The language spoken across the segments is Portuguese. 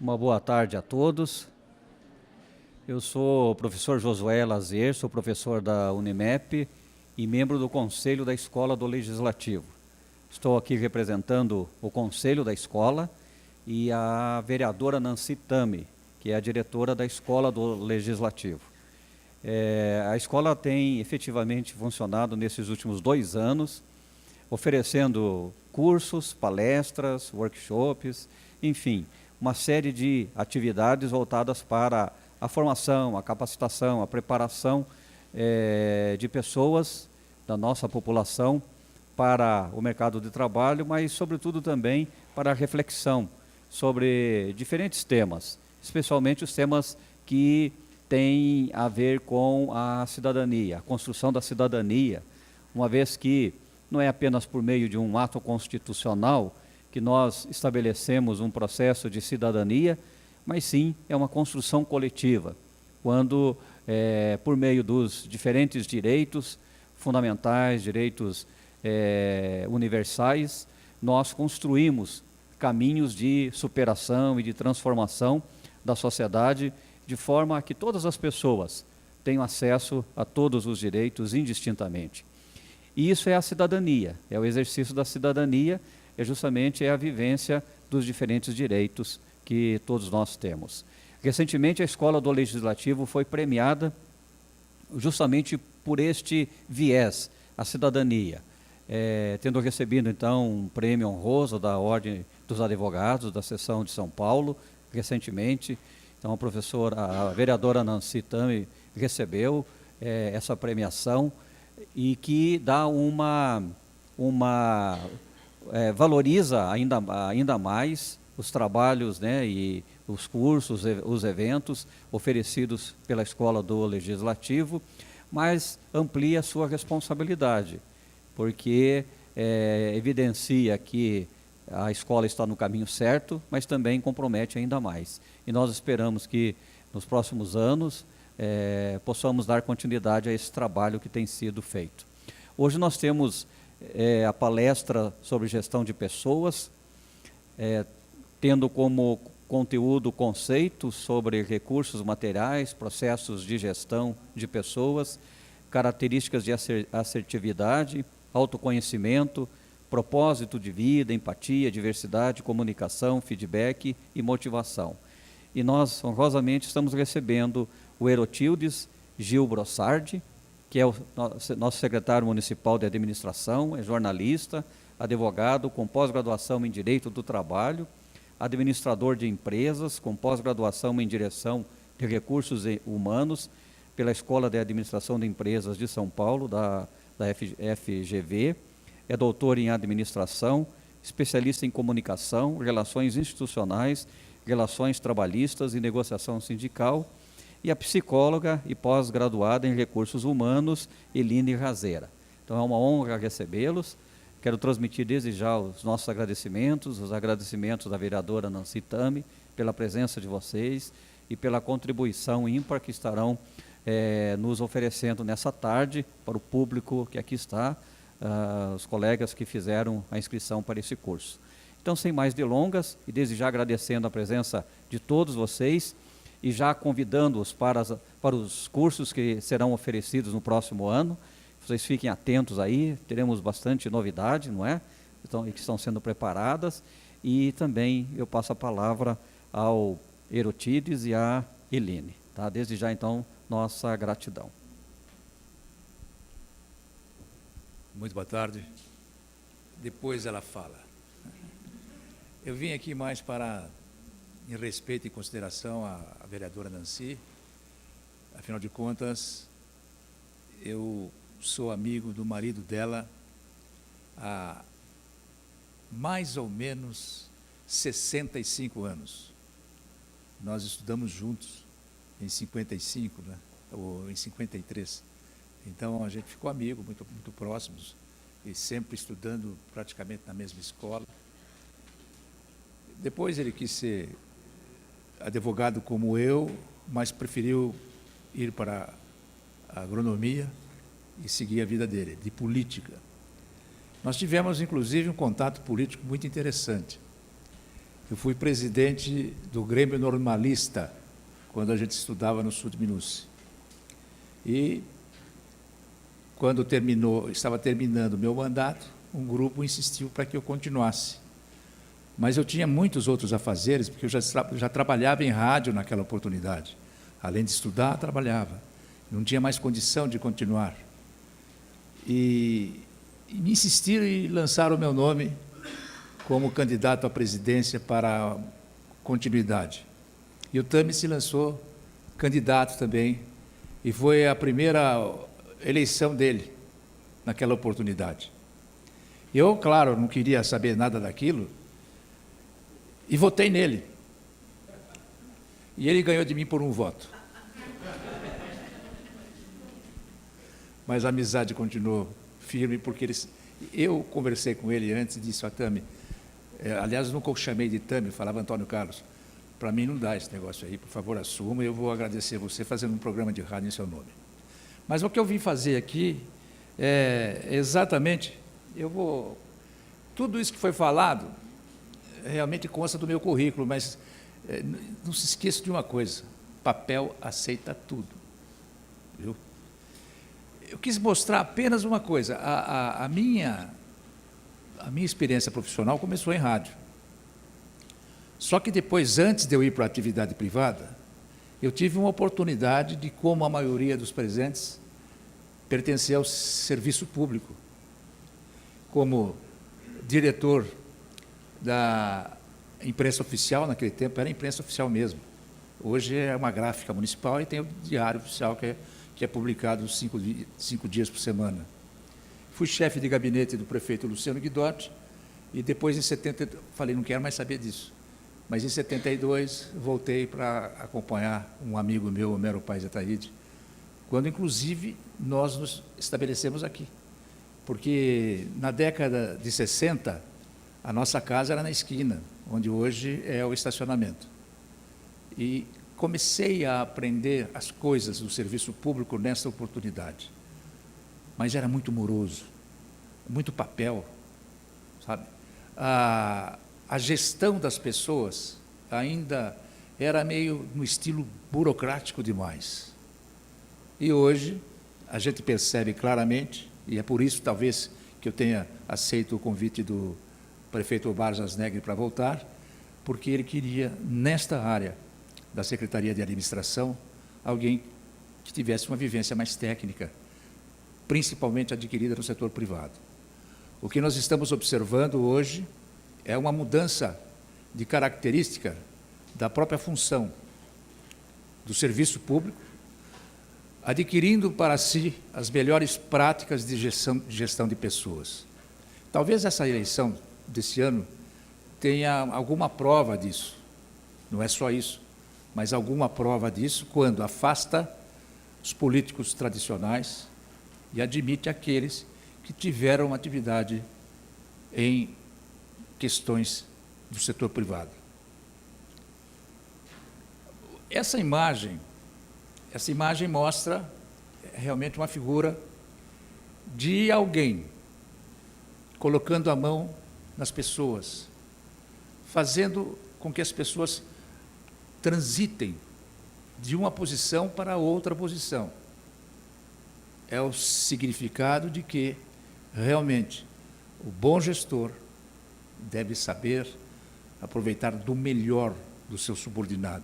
Uma boa tarde a todos. Eu sou o professor Josué Lazer, sou professor da Unimep e membro do Conselho da Escola do Legislativo. Estou aqui representando o Conselho da Escola e a vereadora Nancy Tami, que é a diretora da Escola do Legislativo. A escola tem efetivamente funcionado nesses últimos 2 anos, oferecendo cursos, palestras, workshops, enfim, uma série de atividades voltadas para a formação, a capacitação, a preparação de pessoas da nossa população para o mercado de trabalho, mas sobretudo também para a reflexão sobre diferentes temas, especialmente os temas que têm a ver com a cidadania, a construção da cidadania, uma vez que não é apenas por meio de um ato constitucional que nós estabelecemos um processo de cidadania, mas sim é uma construção coletiva, quando por meio dos diferentes direitos fundamentais, direitos universais, nós construímos caminhos de superação e de transformação da sociedade, de forma a que todas as pessoas tenham acesso a todos os direitos indistintamente. E isso é a cidadania, é o exercício da cidadania, justamente a vivência dos diferentes direitos que todos nós temos. Recentemente a Escola do Legislativo foi premiada justamente por este viés, a cidadania, tendo recebido então um prêmio honroso da Ordem dos Advogados da Seção de São Paulo, recentemente. Então a vereadora Nancy Tami recebeu essa premiação e que dá valoriza ainda mais os trabalhos, né, e os cursos, os eventos oferecidos pela Escola do Legislativo, mas amplia a sua responsabilidade, porque evidencia que a escola está no caminho certo, mas também compromete ainda mais. E nós esperamos que nos próximos anos possamos dar continuidade a esse trabalho que tem sido feito. Hoje nós temos a palestra sobre gestão de pessoas, tendo como conteúdo conceitos sobre recursos materiais, processos de gestão de pessoas, características de assertividade, autoconhecimento, propósito de vida, empatia, diversidade, comunicação, feedback e motivação. E nós, honrosamente, estamos recebendo o Herotildes Gil Brossardi, que é o nosso secretário municipal de administração, é jornalista, advogado com pós-graduação em Direito do Trabalho, administrador de empresas com pós-graduação em Direção de Recursos Humanos pela Escola de Administração de Empresas de São Paulo, da FGV, é doutor em administração, especialista em comunicação, relações institucionais, relações trabalhistas e negociação sindical, e a psicóloga e pós-graduada em recursos humanos, Eline Razeira. Então é uma honra recebê-los. Quero transmitir desde já os nossos agradecimentos, os agradecimentos da vereadora Nancy Tami pela presença de vocês e pela contribuição ímpar que estarão nos oferecendo nessa tarde para o público que aqui está, os colegas que fizeram a inscrição para esse curso. Então, sem mais delongas, e desde já agradecendo a presença de todos vocês e já convidando-os para os cursos que serão oferecidos no próximo ano. Vocês fiquem atentos aí, teremos bastante novidade, não é? Que estão sendo preparadas. E também eu passo a palavra ao Herotildes e à Eline. Tá? Desde já, então, nossa gratidão. Muito boa tarde. Depois ela fala. Eu vim aqui mais em respeito e consideração à vereadora Nancy. Afinal de contas, eu sou amigo do marido dela há mais ou menos 65 anos. Nós estudamos juntos em 55, né? Ou em 53. Então a gente ficou amigo, muito próximos, e sempre estudando praticamente na mesma escola. Depois ele quis ser advogado como eu, mas preferiu ir para a agronomia e seguir a vida dele, de política. Nós tivemos, inclusive, um contato político muito interessante. Eu fui presidente do Grêmio Normalista, quando a gente estudava no sul de Minas. E, quando estava terminando o meu mandato, um grupo insistiu para que eu continuasse. Mas eu tinha muitos outros afazeres, porque eu já trabalhava em rádio naquela oportunidade. Além de estudar, trabalhava. Não tinha mais condição de continuar. E me insistiram e lançaram o meu nome como candidato à presidência para continuidade. E o Tami se lançou candidato também, e foi a primeira eleição dele naquela oportunidade. Eu, claro, não queria saber nada daquilo, e votei nele. E ele ganhou de mim por um voto. Mas a amizade continuou firme, porque eu conversei com ele antes e disse, Tami, aliás, eu nunca o chamei de Tami, falava Antônio Carlos, para mim não dá esse negócio aí, por favor, assuma, eu vou agradecer você fazendo um programa de rádio em seu nome. Mas o que eu vim fazer aqui é exatamente, tudo isso que foi falado, realmente consta do meu currículo, mas não se esqueça de uma coisa, papel aceita tudo, viu? Eu quis mostrar apenas uma coisa, a minha experiência profissional começou em rádio. Só que depois, antes de eu ir para a atividade privada, eu tive uma oportunidade de, como a maioria dos presentes, pertencer ao serviço público, como diretor da imprensa oficial, naquele tempo era imprensa oficial mesmo. Hoje é uma gráfica municipal e tem o diário oficial que é publicado 5 dias por semana. Fui chefe de gabinete do prefeito Luciano Guidotti e depois, em 70, falei, não quero mais saber disso. Mas em 72, voltei para acompanhar um amigo meu, Homero Paes Ataíde, quando, inclusive, nós nos estabelecemos aqui. Porque, na década de 60, a nossa casa era na esquina, onde hoje é o estacionamento. E comecei a aprender as coisas do serviço público nessa oportunidade. Mas era muito moroso, muito papel, sabe? A gestão das pessoas ainda era meio no estilo burocrático demais. E hoje a gente percebe claramente, e é por isso talvez que eu tenha aceito o convite do prefeito Vargas Negri para voltar, porque ele queria, nesta área da Secretaria de Administração, alguém que tivesse uma vivência mais técnica, principalmente adquirida no setor privado. O que nós estamos observando hoje é uma mudança de característica da própria função do serviço público, adquirindo para si as melhores práticas de gestão de pessoas. Talvez essa eleição desse ano tenha alguma prova disso, não é só isso, mas alguma prova disso quando afasta os políticos tradicionais e admite aqueles que tiveram atividade em questões do setor privado. Essa imagem mostra realmente uma figura de alguém colocando a mão nas pessoas, fazendo com que as pessoas transitem de uma posição para outra posição. É o significado de que, realmente, o bom gestor deve saber aproveitar do melhor do seu subordinado.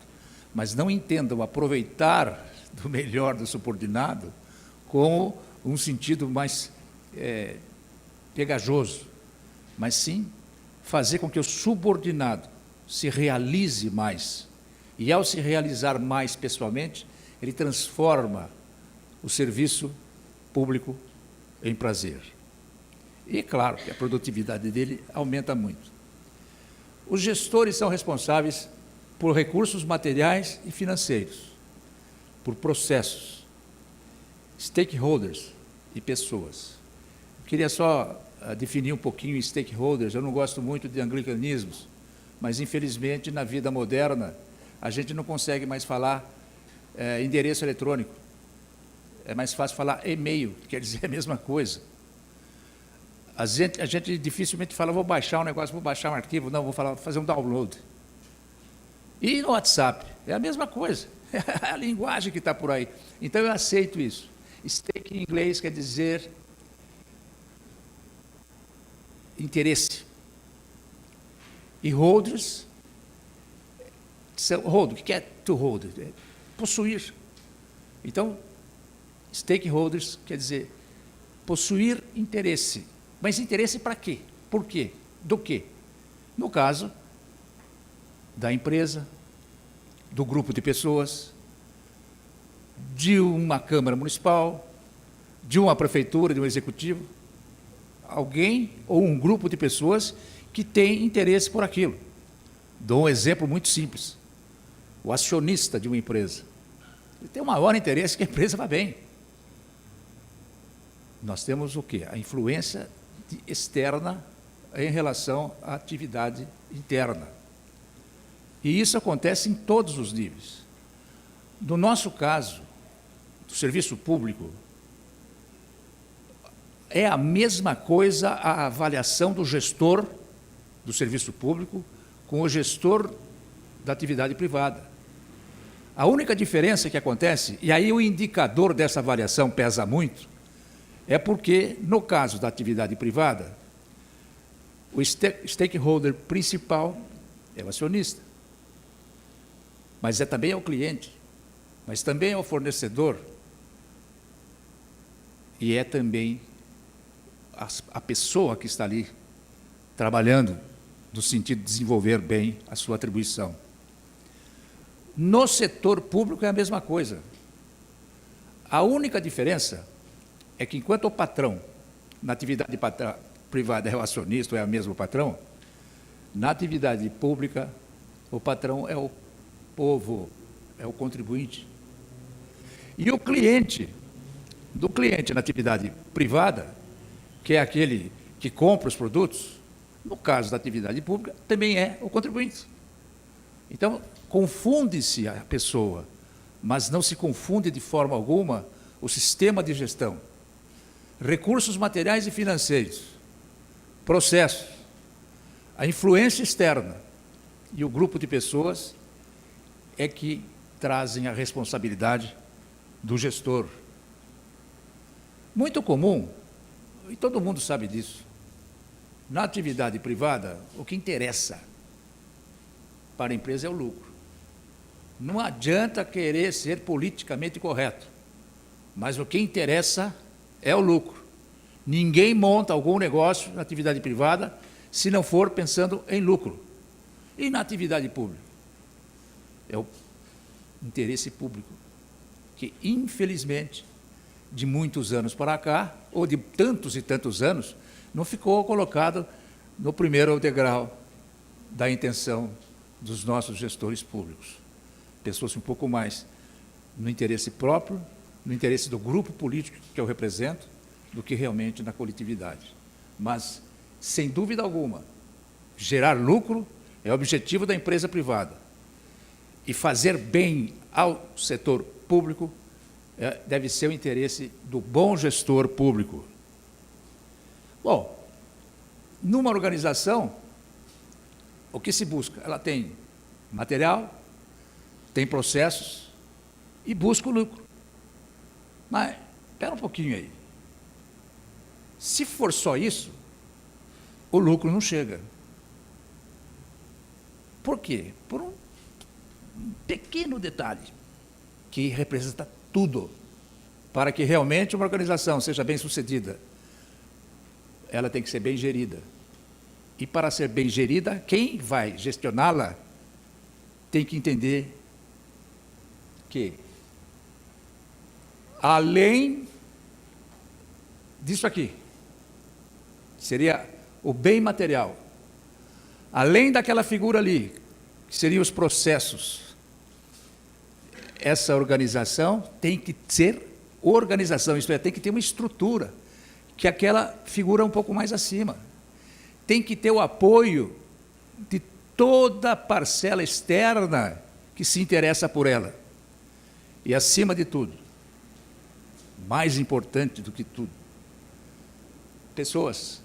Mas não entendam aproveitar do melhor do subordinado com um sentido mais pegajoso, mas sim fazer com que o subordinado se realize mais. E, ao se realizar mais pessoalmente, ele transforma o serviço público em prazer. E, claro, que a produtividade dele aumenta muito. Os gestores são responsáveis por recursos materiais e financeiros, por processos, stakeholders e pessoas. Eu queria só definir um pouquinho stakeholders. Eu não gosto muito de anglicanismos, mas, infelizmente, na vida moderna, a gente não consegue mais falar endereço eletrônico. É mais fácil falar e-mail, que quer dizer a mesma coisa. A gente dificilmente fala, vou baixar um negócio, vou baixar um arquivo, não, vou fazer um download. E no WhatsApp, é a mesma coisa. É a linguagem que está por aí. Então eu aceito isso. Stake em inglês quer dizer interesse. E holders, hold, o que é to hold? É possuir. Então, stakeholders quer dizer possuir interesse. Mas interesse para quê? Por quê? Do quê? No caso da empresa, do grupo de pessoas, de uma Câmara Municipal, de uma prefeitura, de um executivo, alguém ou um grupo de pessoas que tem interesse por aquilo. Dou um exemplo muito simples. O acionista de uma empresa, ele tem o maior interesse que a empresa vá bem. Nós temos o quê? A influência externa em relação à atividade interna. E isso acontece em todos os níveis. No nosso caso, do serviço público, é a mesma coisa a avaliação do gestor do serviço público com o gestor da atividade privada. A única diferença que acontece, e aí o indicador dessa avaliação pesa muito, é porque, no caso da atividade privada, o stakeholder principal é o acionista, mas também é o cliente, mas também é o fornecedor e é também a pessoa que está ali trabalhando no sentido de desenvolver bem a sua atribuição. No setor público é a mesma coisa. A única diferença é que, enquanto o patrão, na atividade privada, é o acionista, ou é o mesmo patrão, na atividade pública, o patrão é o povo, é o contribuinte. E o cliente, do cliente na atividade privada, que é aquele que compra os produtos, no caso da atividade pública, também é o contribuinte. Então, confunde-se a pessoa, mas não se confunde de forma alguma o sistema de gestão. Recursos materiais e financeiros, processos, a influência externa e o grupo de pessoas é que trazem a responsabilidade do gestor. Muito comum, e todo mundo sabe disso, na atividade privada, o que interessa para a empresa é o lucro. Não adianta querer ser politicamente correto, mas o que interessa é o lucro. Ninguém monta algum negócio na atividade privada se não for pensando em lucro. E na atividade pública? É o interesse público, que infelizmente, de muitos anos para cá, ou de tantos e tantos anos, não ficou colocado no primeiro degrau da intenção dos nossos gestores públicos. Pensou-se um pouco mais no interesse próprio, no interesse do grupo político que eu represento, do que realmente na coletividade. Mas, sem dúvida alguma, gerar lucro é o objetivo da empresa privada. E fazer bem ao setor público deve ser o interesse do bom gestor público. Bom, numa organização, o que se busca? Ela tem material, tem processos e busca o lucro. Mas, espera um pouquinho aí. Se for só isso, o lucro não chega. Por quê? Por um pequeno detalhe, que representa tudo. Para que realmente uma organização seja bem sucedida, ela tem que ser bem gerida. E para ser bem gerida, quem vai gestioná-la tem que entender que, além disso aqui, seria o bem material, além daquela figura ali, que seriam os processos, essa organização tem que ser organização, isto é, tem que ter uma estrutura, que aquela figura um pouco mais acima. Tem que ter o apoio de toda a parcela externa que se interessa por ela. E, acima de tudo, mais importante do que tudo, pessoas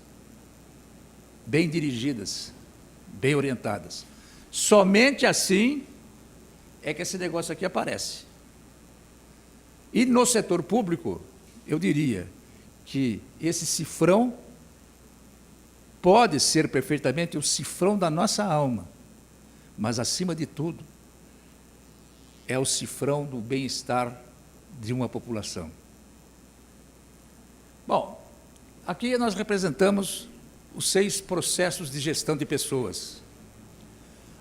bem dirigidas, bem orientadas. Somente assim é que esse negócio aqui aparece. E no setor público, eu diria que esse cifrão pode ser perfeitamente o cifrão da nossa alma, mas, acima de tudo, é o cifrão do bem-estar de uma população. Bom, aqui nós representamos os 6 processos de gestão de pessoas.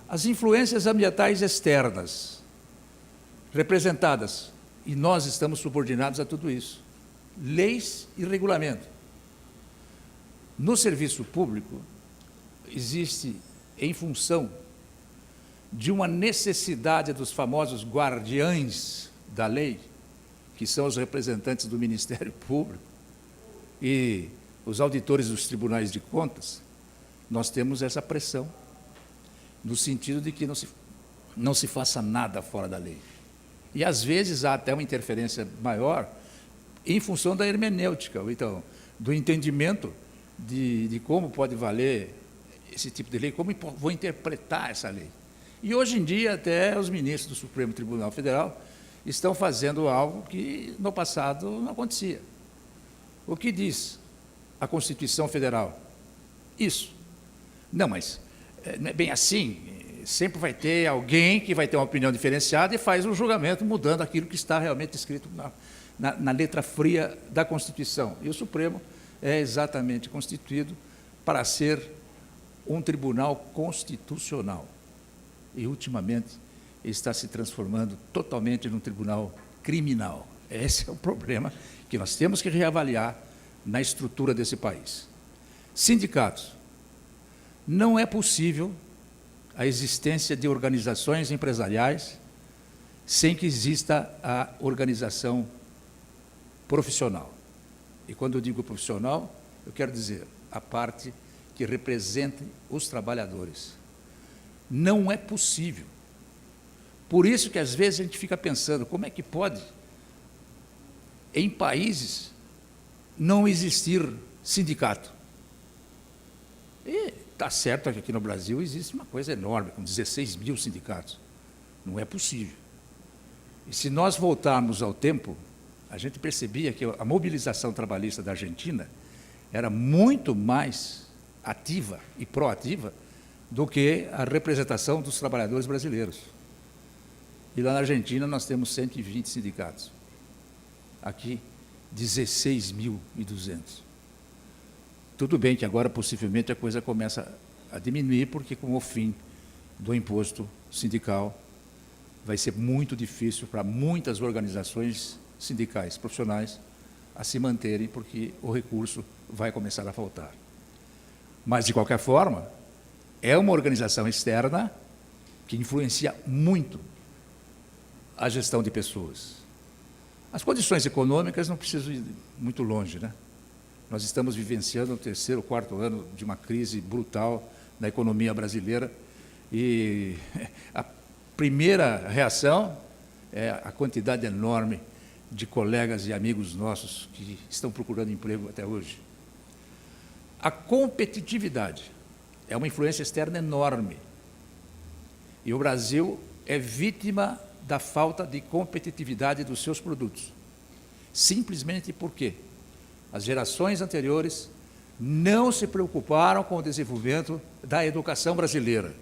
As influências ambientais externas, representadas, e nós estamos subordinados a tudo isso. Leis e regulamento. No serviço público, existe, em função de uma necessidade dos famosos guardiães da lei, que são os representantes do Ministério Público e os auditores dos tribunais de contas, nós temos essa pressão, no sentido de que não se faça nada fora da lei. E, às vezes, há até uma interferência maior em função da hermenêutica, ou então, do entendimento de como pode valer esse tipo de lei, como vou interpretar essa lei. E, hoje em dia, até os ministros do Supremo Tribunal Federal estão fazendo algo que, no passado, não acontecia. O que diz a Constituição Federal? Isso. Não, mas não é bem assim. Sempre vai ter alguém que vai ter uma opinião diferenciada e faz um julgamento mudando aquilo que está realmente escrito na letra fria da Constituição. E o Supremo é exatamente constituído para ser um tribunal constitucional. E, ultimamente, está se transformando totalmente num tribunal criminal. Esse é o problema que nós temos que reavaliar na estrutura desse país. Sindicatos. Não é possível a existência de organizações empresariais sem que exista a organização profissional. E, quando eu digo profissional, eu quero dizer a parte que represente os trabalhadores. Não é possível. Por isso que, às vezes, a gente fica pensando, como é que pode, em países, não existir sindicato? E está certo que aqui no Brasil existe uma coisa enorme, com 16 mil sindicatos. Não é possível. E, se nós voltarmos ao tempo, a gente percebia que a mobilização trabalhista da Argentina era muito mais ativa e proativa do que a representação dos trabalhadores brasileiros. E lá na Argentina nós temos 120 sindicatos. Aqui, 16.200. Tudo bem que agora, possivelmente, a coisa começa a diminuir, porque, com o fim do imposto sindical, vai ser muito difícil para muitas organizações sindicais profissionais a se manterem, porque o recurso vai começar a faltar. Mas, de qualquer forma, é uma organização externa que influencia muito a gestão de pessoas. As condições econômicas não precisam ir muito longe, né? Nós estamos vivenciando o 3º ou 4º ano de uma crise brutal na economia brasileira e a primeira reação é a quantidade enorme de colegas e amigos nossos que estão procurando emprego até hoje. A competitividade é uma influência externa enorme. E o Brasil é vítima da falta de competitividade dos seus produtos. Simplesmente porque as gerações anteriores não se preocuparam com o desenvolvimento da educação brasileira.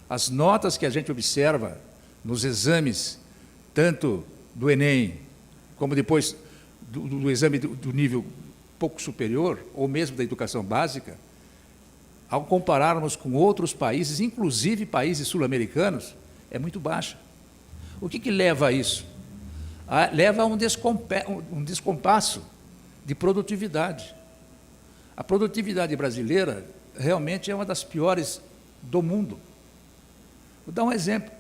As notas que a gente observa nos exames, tanto do Enem, como depois do exame do nível pouco superior, ou mesmo da educação básica, ao compararmos com outros países, inclusive países sul-americanos, é muito baixa. O que leva a isso? Leva a um descompasso de produtividade. A produtividade brasileira realmente é uma das piores do mundo. Vou dar um exemplo.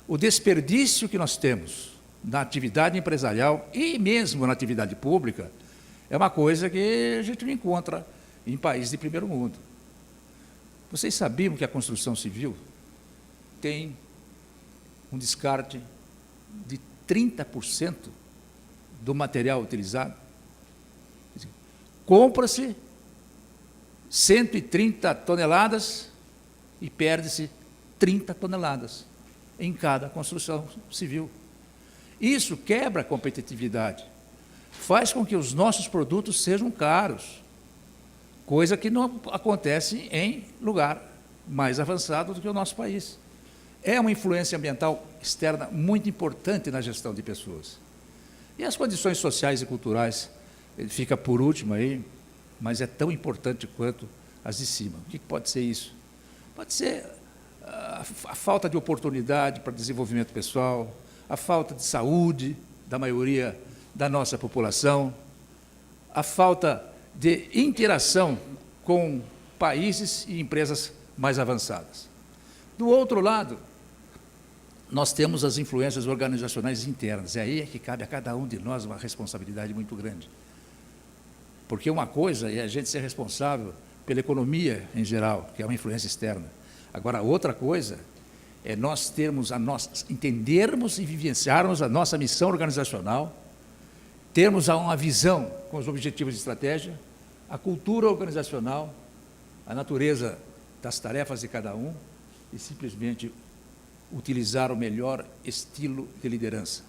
O desperdício que nós temos na atividade empresarial e mesmo na atividade pública é uma coisa que a gente não encontra em países de primeiro mundo. Vocês sabiam que a construção civil tem um descarte de 30% do material utilizado? Compra-se 130 toneladas e perde-se 30 toneladas. em cada construção civil. Isso quebra a competitividade, faz com que os nossos produtos sejam caros, coisa que não acontece em lugar mais avançado do que o nosso país. É uma influência ambiental externa muito importante na gestão de pessoas. E as condições sociais e culturais, ele fica por último aí, mas é tão importante quanto as de cima. O que pode ser isso? Pode ser a falta de oportunidade para desenvolvimento pessoal, a falta de saúde da maioria da nossa população, a falta de interação com países e empresas mais avançadas. Do outro lado, nós temos as influências organizacionais internas, e aí é que cabe a cada um de nós uma responsabilidade muito grande. Porque uma coisa é a gente ser responsável pela economia em geral, que é uma influência externa. Agora, outra coisa é nós termos entendermos e vivenciarmos a nossa missão organizacional, termos uma visão com os objetivos de estratégia, a cultura organizacional, a natureza das tarefas de cada um e simplesmente utilizar o melhor estilo de liderança.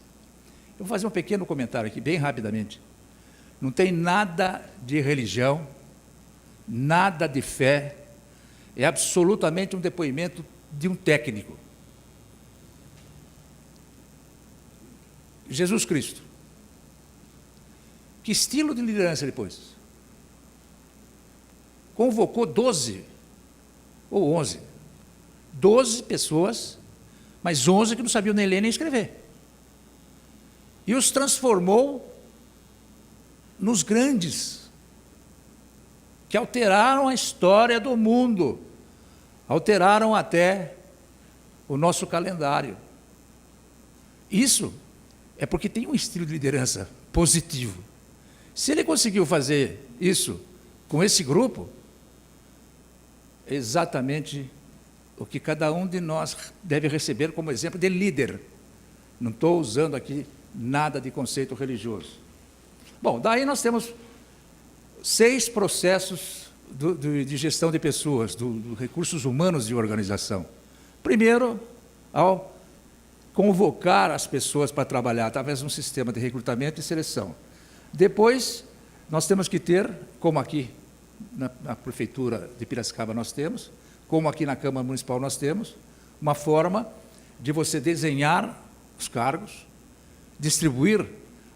Eu vou fazer um pequeno comentário aqui, bem rapidamente. Não tem nada de religião, nada de fé, é absolutamente um depoimento de um técnico. Jesus Cristo. Que estilo de liderança ele pôs? Convocou 12 ou 11. 12 pessoas, mas 11 que não sabiam nem ler nem escrever. E os transformou nos grandes, que alteraram a história do mundo, alteraram até o nosso calendário. Isso é porque tem um estilo de liderança positivo. Se ele conseguiu fazer isso com esse grupo, é exatamente o que cada um de nós deve receber como exemplo de líder. Não estou usando aqui nada de conceito religioso. Bom, daí nós temos 6 processos de gestão de pessoas, dos recursos humanos de organização. Primeiro, ao convocar as pessoas para trabalhar através de um sistema de recrutamento e seleção. Depois, nós temos que ter, como aqui na Prefeitura de Piracicaba nós temos, como aqui na Câmara Municipal nós temos, uma forma de você desenhar os cargos, distribuir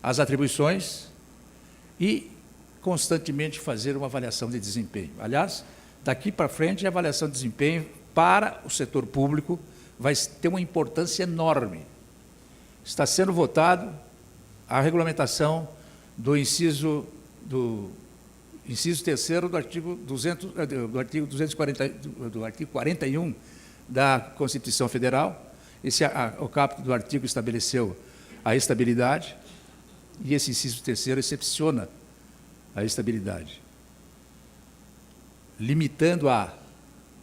as atribuições e constantemente fazer uma avaliação de desempenho. Aliás, daqui para frente, a avaliação de desempenho para o setor público vai ter uma importância enorme. Está sendo votado a regulamentação do inciso 3º do artigo 41 da Constituição Federal. O caput do artigo estabeleceu a estabilidade e esse inciso 3º excepciona a estabilidade, limitando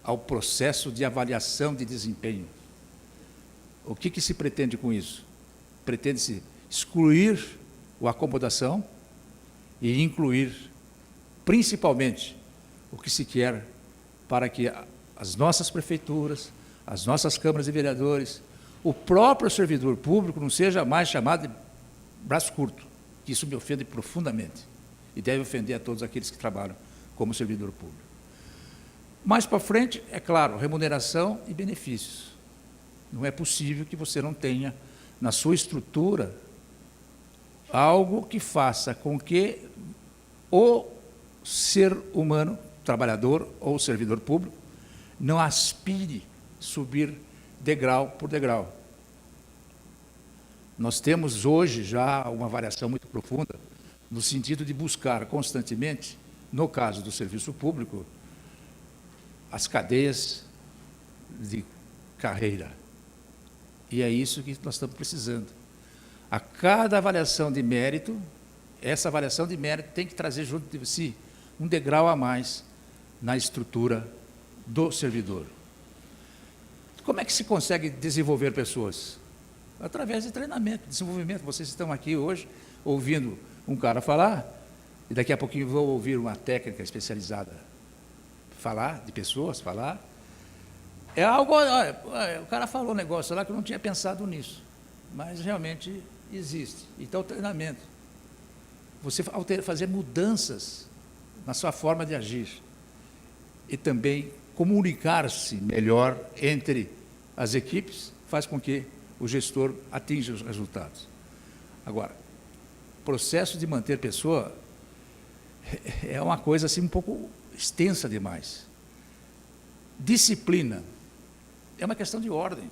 ao processo de avaliação de desempenho. O que se pretende com isso? Pretende-se excluir a acomodação e incluir, principalmente, o que se quer para que as nossas prefeituras, as nossas câmaras de vereadores, o próprio servidor público não seja mais chamado de braço curto, que isso me ofende profundamente e deve ofender a todos aqueles que trabalham como servidor público. Mais para frente, é claro, remuneração e benefícios. Não é possível que você não tenha na sua estrutura algo que faça com que o ser humano, trabalhador ou servidor público, não aspire subir degrau por degrau. Nós temos hoje já uma variação muito profunda no sentido de buscar constantemente, no caso do serviço público, as cadeias de carreira. E é isso que nós estamos precisando. A cada avaliação de mérito, essa avaliação de mérito tem que trazer junto de si um degrau a mais na estrutura do servidor. Como é que se consegue desenvolver pessoas? Através de treinamento, desenvolvimento. Vocês estão aqui hoje ouvindo um cara falar, e daqui a pouquinho vou ouvir uma técnica especializada falar, de pessoas falar. É algo, olha, o cara falou um negócio lá que eu não tinha pensado nisso, mas realmente existe. Então, o treinamento, você fazer mudanças na sua forma de agir e também comunicar-se melhor entre as equipes, faz com que o gestor atinja os resultados. Agora, o processo de manter pessoa é uma coisa assim um pouco extensa demais. Disciplina é uma questão de ordem.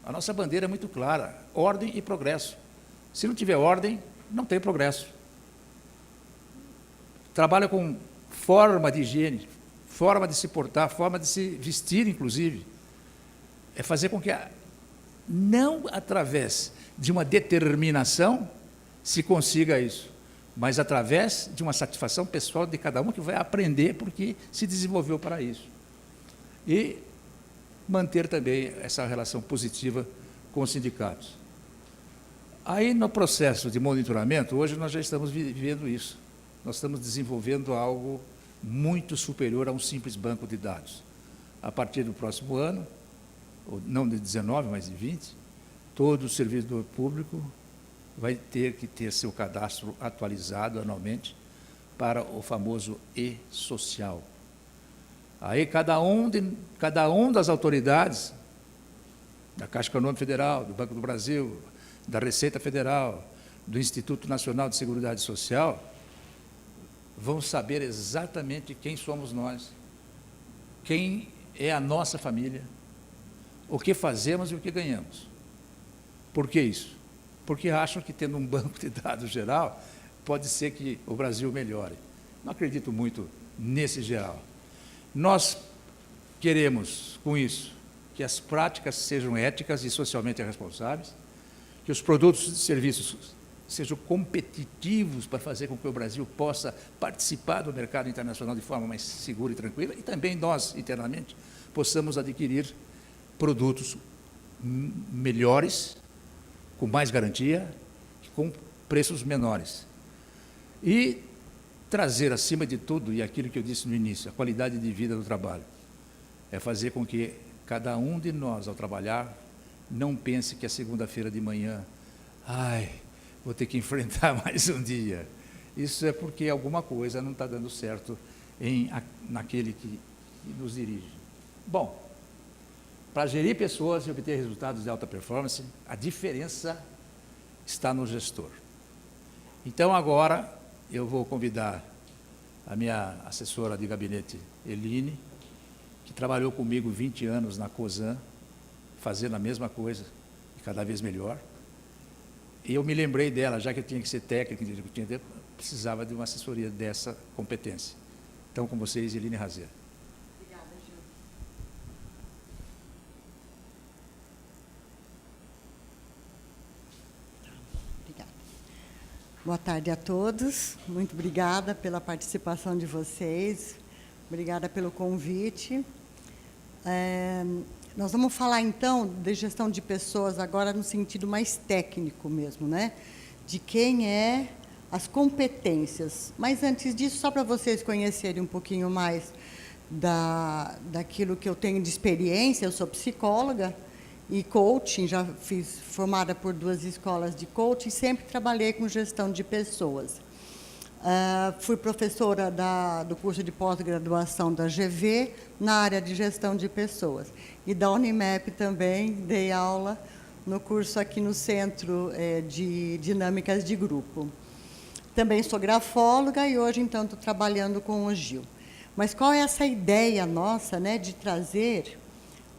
A nossa bandeira é muito clara: ordem e progresso. Se não tiver ordem, não tem progresso. Trabalha com forma de higiene, forma de se portar, forma de se vestir, inclusive. É fazer com que, não através de uma determinação, se consiga isso, mas através de uma satisfação pessoal de cada um que vai aprender porque se desenvolveu para isso. E manter também essa relação positiva com os sindicatos. Aí, no processo de monitoramento, hoje nós já estamos vivendo isso. Nós estamos desenvolvendo algo muito superior a um simples banco de dados. A partir do próximo ano, não de 19, mas de 20, todo servidor público vai ter que ter seu cadastro atualizado anualmente para o famoso e-social. Aí cada um das autoridades, da Caixa Econômica Federal, do Banco do Brasil, da Receita Federal, do Instituto Nacional de Seguridade Social, vão saber exatamente quem somos nós, quem é a nossa família, o que fazemos e o que ganhamos. Por que isso? Porque acham que tendo um banco de dados geral, pode ser que o Brasil melhore. Não acredito muito nesse geral. Nós queremos, com isso, que as práticas sejam éticas e socialmente responsáveis, que os produtos e serviços sejam competitivos para fazer com que o Brasil possa participar do mercado internacional de forma mais segura e tranquila, e também nós, internamente, possamos adquirir produtos melhores, com mais garantia, com preços menores. E trazer, acima de tudo, e aquilo que eu disse no início, a qualidade de vida do trabalho. É fazer com que cada um de nós, ao trabalhar, não pense que a segunda-feira de manhã, vou ter que enfrentar mais um dia. Isso é porque alguma coisa não está dando certo naquele que nos dirige. Bom, para gerir pessoas e obter resultados de alta performance, a diferença está no gestor. Então, agora, eu vou convidar a minha assessora de gabinete, Eline, que trabalhou comigo 20 anos na COSAN, fazendo a mesma coisa, e cada vez melhor. E eu me lembrei dela, já que eu tinha que ser técnico, precisava de uma assessoria dessa competência. Então, com vocês, Eline Razeira. Obrigada, Gil. Obrigada. Boa tarde a todos. Muito obrigada pela participação de vocês. Obrigada pelo convite. Nós vamos falar, então, de gestão de pessoas agora no sentido mais técnico mesmo, né? De quem é as competências. Mas, antes disso, só para vocês conhecerem um pouquinho mais daquilo que eu tenho de experiência, eu sou psicóloga e coaching, já fiz formada por 2 escolas de coaching, sempre trabalhei com gestão de pessoas. Fui professora do curso de pós-graduação da GV na área de gestão de pessoas. E da Unimep também dei aula no curso aqui no Centro de Dinâmicas de Grupo. Também sou grafóloga e hoje, então, estou trabalhando com o Gil. Mas qual é essa ideia nossa, né, de trazer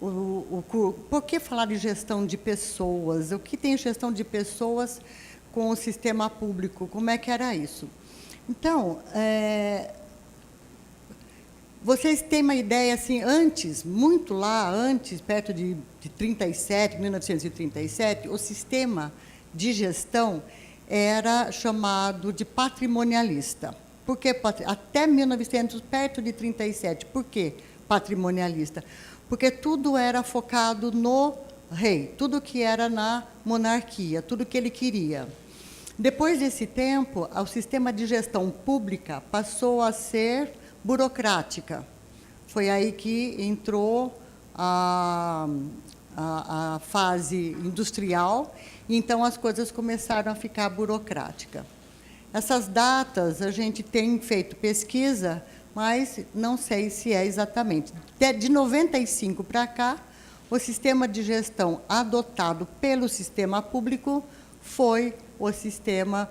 por que falar de gestão de pessoas? O que tem gestão de pessoas com o sistema público? Como é que era isso? Então, vocês têm uma ideia, assim, muito lá antes, perto de 1937, o sistema de gestão era chamado de patrimonialista. Por que até 1900, perto de 37? Por que patrimonialista? Porque tudo era focado no rei, tudo que era na monarquia, tudo que ele queria. Depois desse tempo, o sistema de gestão pública passou a ser burocrática. Foi aí que entrou a fase industrial, e então as coisas começaram a ficar burocráticas. Essas datas, a gente tem feito pesquisa, mas não sei se é exatamente. De 95 para cá, o sistema de gestão adotado pelo sistema público foi o sistema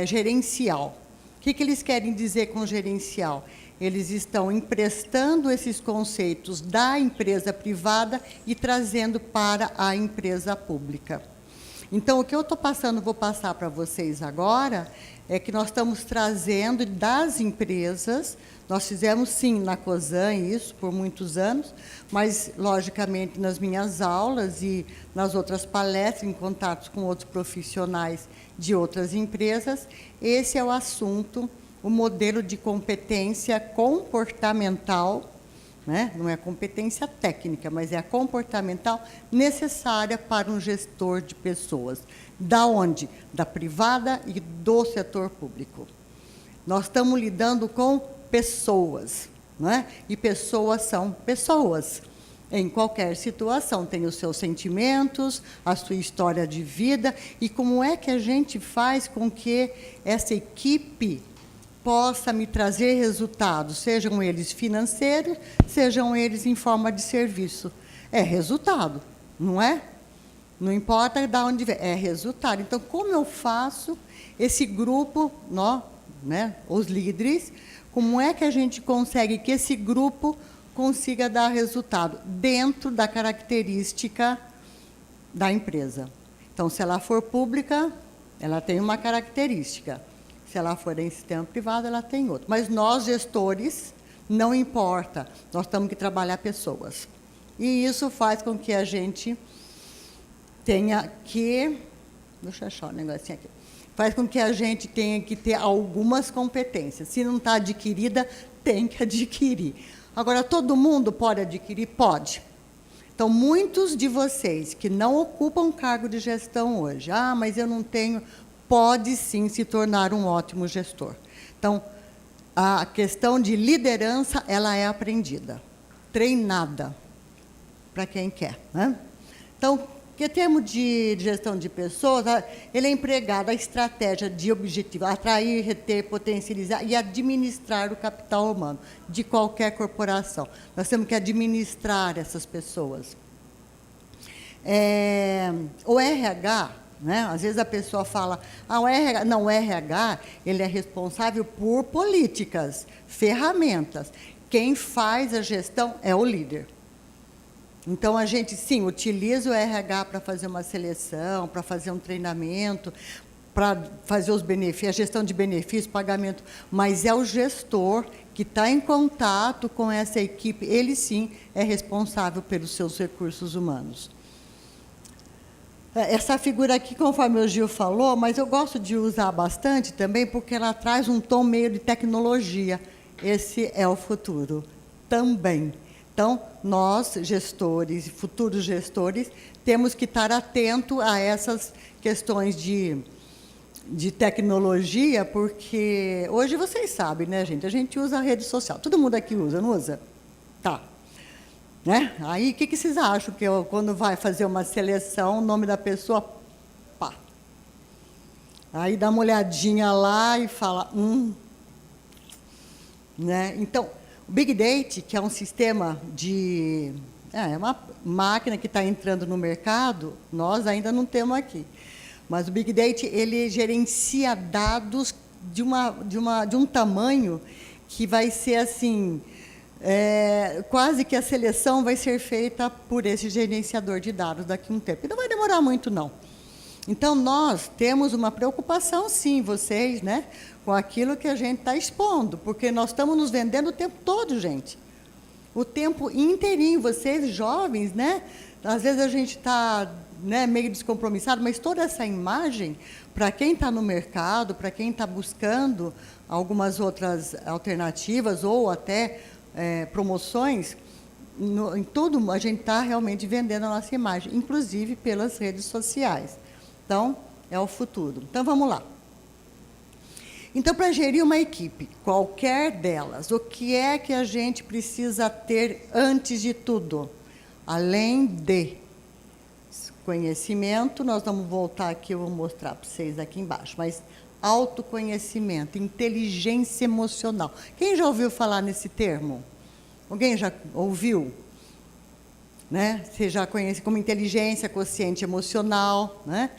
gerencial. O que eles querem dizer com gerencial? Eles estão emprestando esses conceitos da empresa privada e trazendo para a empresa pública. Então, o que eu vou passar para vocês agora, é que nós estamos trazendo das empresas, nós fizemos, sim, na COSAN isso por muitos anos, mas, logicamente, nas minhas aulas e nas outras palestras, em contatos com outros profissionais de outras empresas, esse é o assunto, o modelo de competência comportamental, né? Não é competência técnica, mas é a comportamental necessária para um gestor de pessoas. Da onde? Da privada e do setor público. Nós estamos lidando com pessoas, né? E pessoas são pessoas. Em qualquer situação, tem os seus sentimentos, a sua história de vida, e como é que a gente faz com que essa equipe possa me trazer resultados, sejam eles financeiros, sejam eles em forma de serviço. É resultado, não é? Não importa de onde vem, é resultado. Então, como eu faço esse grupo, né, os líderes, como é que a gente consegue que esse grupo consiga dar resultado dentro da característica da empresa? Então, se ela for pública, ela tem uma característica. Se ela for em sistema privado, ela tem outra. Mas nós, gestores, não importa, nós temos que trabalhar pessoas. E isso faz com que a gente tenha que... Deixa eu achar um negocinho aqui. Faz com que a gente tenha que ter algumas competências. Se não está adquirida, tem que adquirir. Agora, todo mundo pode adquirir? Pode. Então, muitos de vocês que não ocupam cargo de gestão hoje, mas eu não tenho... Pode, sim, se tornar um ótimo gestor. Então, a questão de liderança, ela é aprendida, treinada, para quem quer, né? Então, em termos de gestão de pessoas, ele é empregado a estratégia de objetivo, atrair, reter, potencializar e administrar o capital humano de qualquer corporação. Nós temos que administrar essas pessoas. O RH... né? Às vezes a pessoa fala, o RH, não, o RH ele é responsável por políticas, ferramentas. Quem faz a gestão é o líder. Então, a gente, sim, utiliza o RH para fazer uma seleção, para fazer um treinamento, para fazer os benefícios, a gestão de benefícios, pagamento, mas é o gestor que está em contato com essa equipe, ele, sim, é responsável pelos seus recursos humanos. Essa figura aqui, conforme o Gil falou, mas eu gosto de usar bastante também, porque ela traz um tom meio de tecnologia. Esse é o futuro também. Então, nós, gestores e futuros gestores, temos que estar atentos a essas questões de tecnologia, porque hoje vocês sabem, né, gente? A gente usa a rede social. Todo mundo aqui usa, não usa? Tá. Né? Aí, o que vocês acham que quando vai fazer uma seleção, o nome da pessoa, pá. Aí dá uma olhadinha lá e fala, né? Então, o Big Data, que é um sistema de... é uma máquina que está entrando no mercado, nós ainda não temos aqui. Mas o Big Data, ele gerencia dados de um tamanho que vai ser assim... quase que a seleção vai ser feita por esse gerenciador de dados daqui a um tempo. E não vai demorar muito, não. Então, nós temos uma preocupação, sim, vocês, né, com aquilo que a gente está expondo, porque nós estamos nos vendendo o tempo todo, gente. O tempo inteirinho. Vocês, jovens, né, às vezes a gente está, né, meio descompromissado, mas toda essa imagem, para quem está no mercado, para quem está buscando algumas outras alternativas ou até... promoções, em tudo a gente está realmente vendendo a nossa imagem, inclusive pelas redes sociais. Então, é o futuro. Então, vamos lá. Então, para gerir uma equipe, qualquer delas, o que é que a gente precisa ter antes de tudo? Além de conhecimento, nós vamos voltar aqui, eu vou mostrar para vocês aqui embaixo, mas autoconhecimento, inteligência emocional. Quem já ouviu falar nesse termo? Alguém já ouviu? Né? Você já conhece como inteligência quociente emocional, né?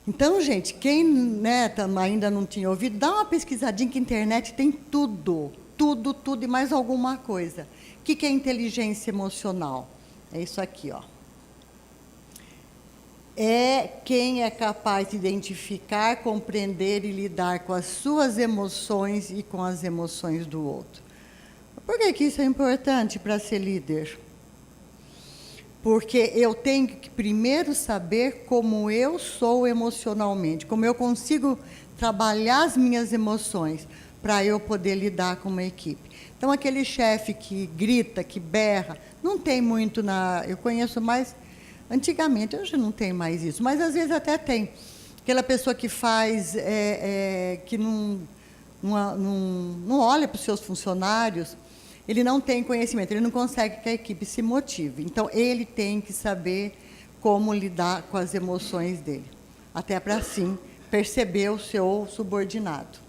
Então, gente, quem, né, ainda não tinha ouvido, dá uma pesquisadinha que a internet tem tudo, tudo, tudo e mais alguma coisa. O que é inteligência emocional? É isso aqui, ó. É quem é capaz de identificar, compreender e lidar com as suas emoções e com as emoções do outro. Por que isso é importante para ser líder? Porque eu tenho que primeiro saber como eu sou emocionalmente, como eu consigo trabalhar as minhas emoções para eu poder lidar com uma equipe. Então, aquele chefe que grita, que berra, não tem muito eu conheço mais, antigamente, hoje não tem mais isso, mas às vezes até tem. Aquela pessoa que faz, que não olha para os seus funcionários, ele não tem conhecimento, ele não consegue que a equipe se motive. Então, ele tem que saber como lidar com as emoções dele, até para, assim, perceber o seu subordinado.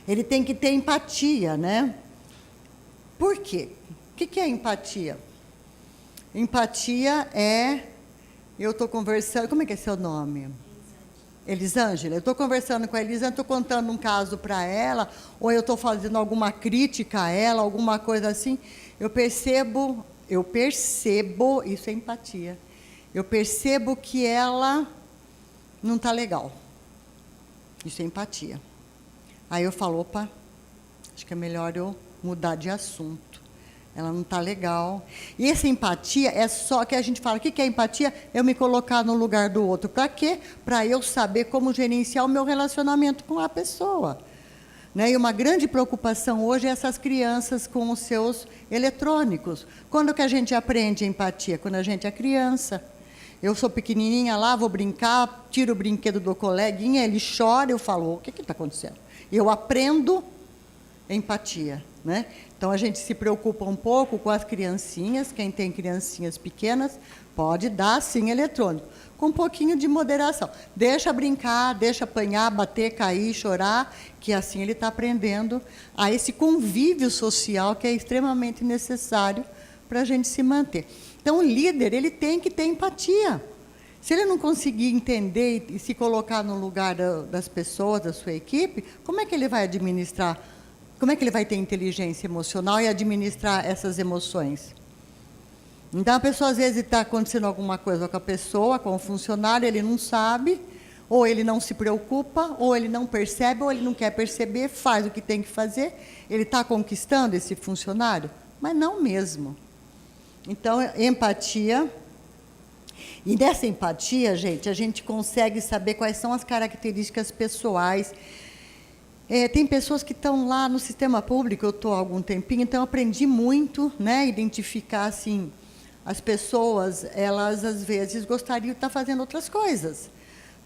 Ele tem que ter empatia, né? Por quê? O que é empatia? Empatia é... Eu estou conversando... Como é que é seu nome? Elisângela. Eu estou conversando com a Elisângela, estou contando um caso para ela, ou eu estou fazendo alguma crítica a ela, alguma coisa assim. Eu percebo, isso é empatia. Eu percebo que ela não está legal. Isso é empatia. Aí eu falo, opa, acho que é melhor eu mudar de assunto. Ela não está legal. E essa empatia é só que a gente fala, o que é empatia? Eu me colocar no lugar do outro. Para quê? Para eu saber como gerenciar o meu relacionamento com a pessoa. Né? E uma grande preocupação hoje é essas crianças com os seus eletrônicos. Quando que a gente aprende empatia? Quando a gente é criança. Eu sou pequenininha lá, vou brincar, tiro o brinquedo do coleguinha, ele chora, eu falo, o que está acontecendo? Eu aprendo empatia. Né? Então, a gente se preocupa um pouco com as criancinhas, quem tem criancinhas pequenas, pode dar, sim, eletrônico, com um pouquinho de moderação. Deixa brincar, deixa apanhar, bater, cair, chorar, que assim ele está aprendendo a esse convívio social que é extremamente necessário para a gente se manter. Então, o líder, ele tem que ter empatia. Se ele não conseguir entender e se colocar no lugar das pessoas, da sua equipe, como é que ele vai administrar? Como é que ele vai ter inteligência emocional e administrar essas emoções? Então, a pessoa, às vezes, está acontecendo alguma coisa com a pessoa, com o funcionário, ele não sabe, ou ele não se preocupa, ou ele não percebe, ou ele não quer perceber, faz o que tem que fazer. Ele está conquistando esse funcionário? Mas não mesmo. Então, empatia. E dessa empatia, gente, a gente consegue saber quais são as características pessoais. Tem pessoas que estão lá no sistema público, eu estou há algum tempinho, então eu aprendi muito, né, identificar assim, as pessoas, elas às vezes gostariam de estar fazendo outras coisas.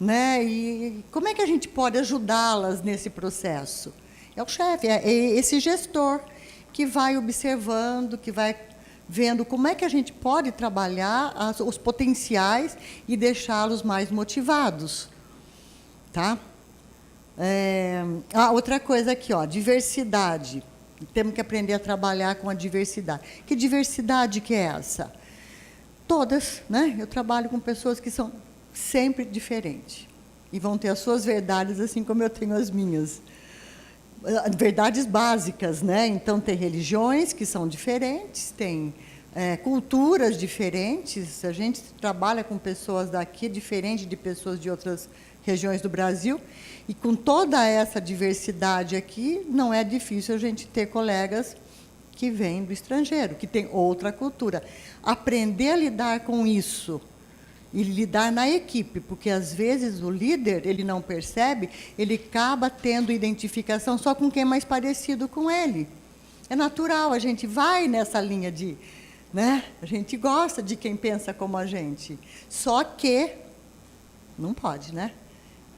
Né, e como é que a gente pode ajudá-las nesse processo? É o chefe, é esse gestor que vai observando, que vai vendo como é que a gente pode trabalhar os potenciais e deixá-los mais motivados. Tá? Outra coisa aqui, ó, diversidade. Temos que aprender a trabalhar com a diversidade. Que diversidade que é essa? Todas, né? Eu trabalho com pessoas que são sempre diferentes. E vão ter as suas verdades, assim como eu tenho as minhas. Verdades básicas, né? Então, tem religiões que são diferentes, tem culturas diferentes. A gente trabalha com pessoas daqui, diferente de pessoas de outras regiões do Brasil, e com toda essa diversidade aqui, não é difícil a gente ter colegas que vêm do estrangeiro, que têm outra cultura. Aprender a lidar com isso e lidar na equipe, porque às vezes o líder, ele não percebe, ele acaba tendo identificação só com quem é mais parecido com ele. É natural, a gente vai nessa linha de... Né? A gente gosta de quem pensa como a gente, só que não pode, né?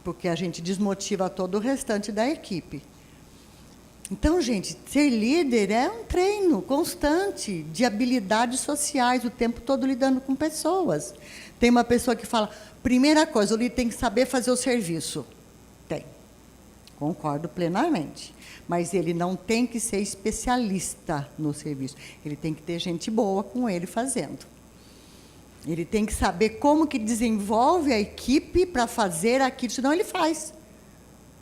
Porque a gente desmotiva todo o restante da equipe. Então, gente, ser líder é um treino constante de habilidades sociais, o tempo todo lidando com pessoas. Tem uma pessoa que fala, primeira coisa, o líder tem que saber fazer o serviço. Tem. Concordo plenamente. Mas ele não tem que ser especialista no serviço. Ele tem que ter gente boa com ele fazendo. Ele tem que saber como que desenvolve a equipe para fazer aquilo, senão ele faz.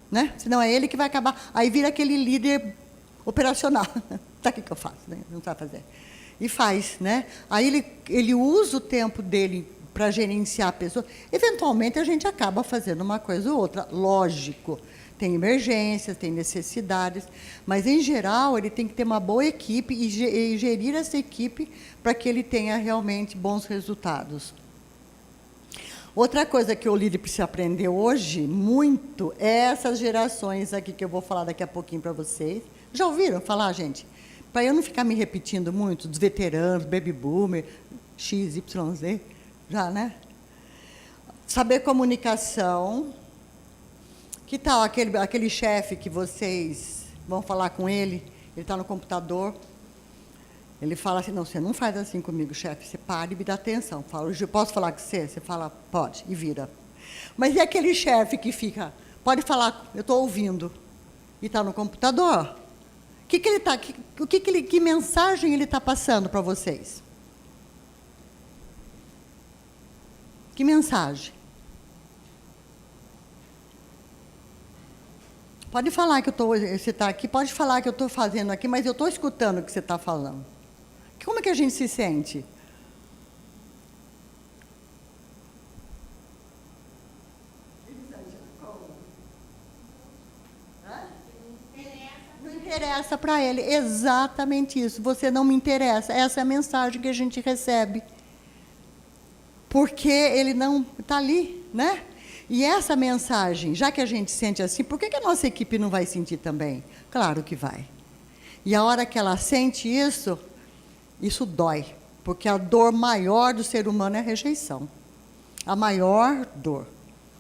Né? Senão é ele que vai acabar. Aí vira aquele líder operacional. Tá, o que eu faço? Né? Não sabe fazer. E faz. Né? Aí ele usa o tempo dele para gerenciar a pessoa. Eventualmente, a gente acaba fazendo uma coisa ou outra. Lógico. Tem emergências, tem necessidades, mas, em geral, ele tem que ter uma boa equipe e gerir essa equipe para que ele tenha realmente bons resultados. Outra coisa que o líder precisa aprender hoje, muito, é essas gerações aqui que eu vou falar daqui a pouquinho para vocês. Já ouviram falar, gente? Para eu não ficar me repetindo muito, dos veteranos, baby boomer, X, Y, Z, já, né? Saber comunicação. Que tal aquele chefe que vocês vão falar com ele, ele está no computador, ele fala assim, não, você não faz assim comigo, chefe, você para e me dá atenção. Fala, eu posso falar com você? Você fala, pode, e vira. Mas e aquele chefe que fica, pode falar, eu estou ouvindo, e está no computador? Que mensagem ele está passando para vocês? Que mensagem? Pode falar que você está aqui, pode falar que eu estou fazendo aqui, mas eu estou escutando o que você está falando. Como é que a gente se sente? Não interessa para ele, exatamente isso. Você não me interessa. Essa é a mensagem que a gente recebe. Porque ele não está ali, né? E essa mensagem, já que a gente sente assim, por que a nossa equipe não vai sentir também? Claro que vai. E a hora que ela sente isso, isso dói. Porque a dor maior do ser humano é a rejeição. A maior dor.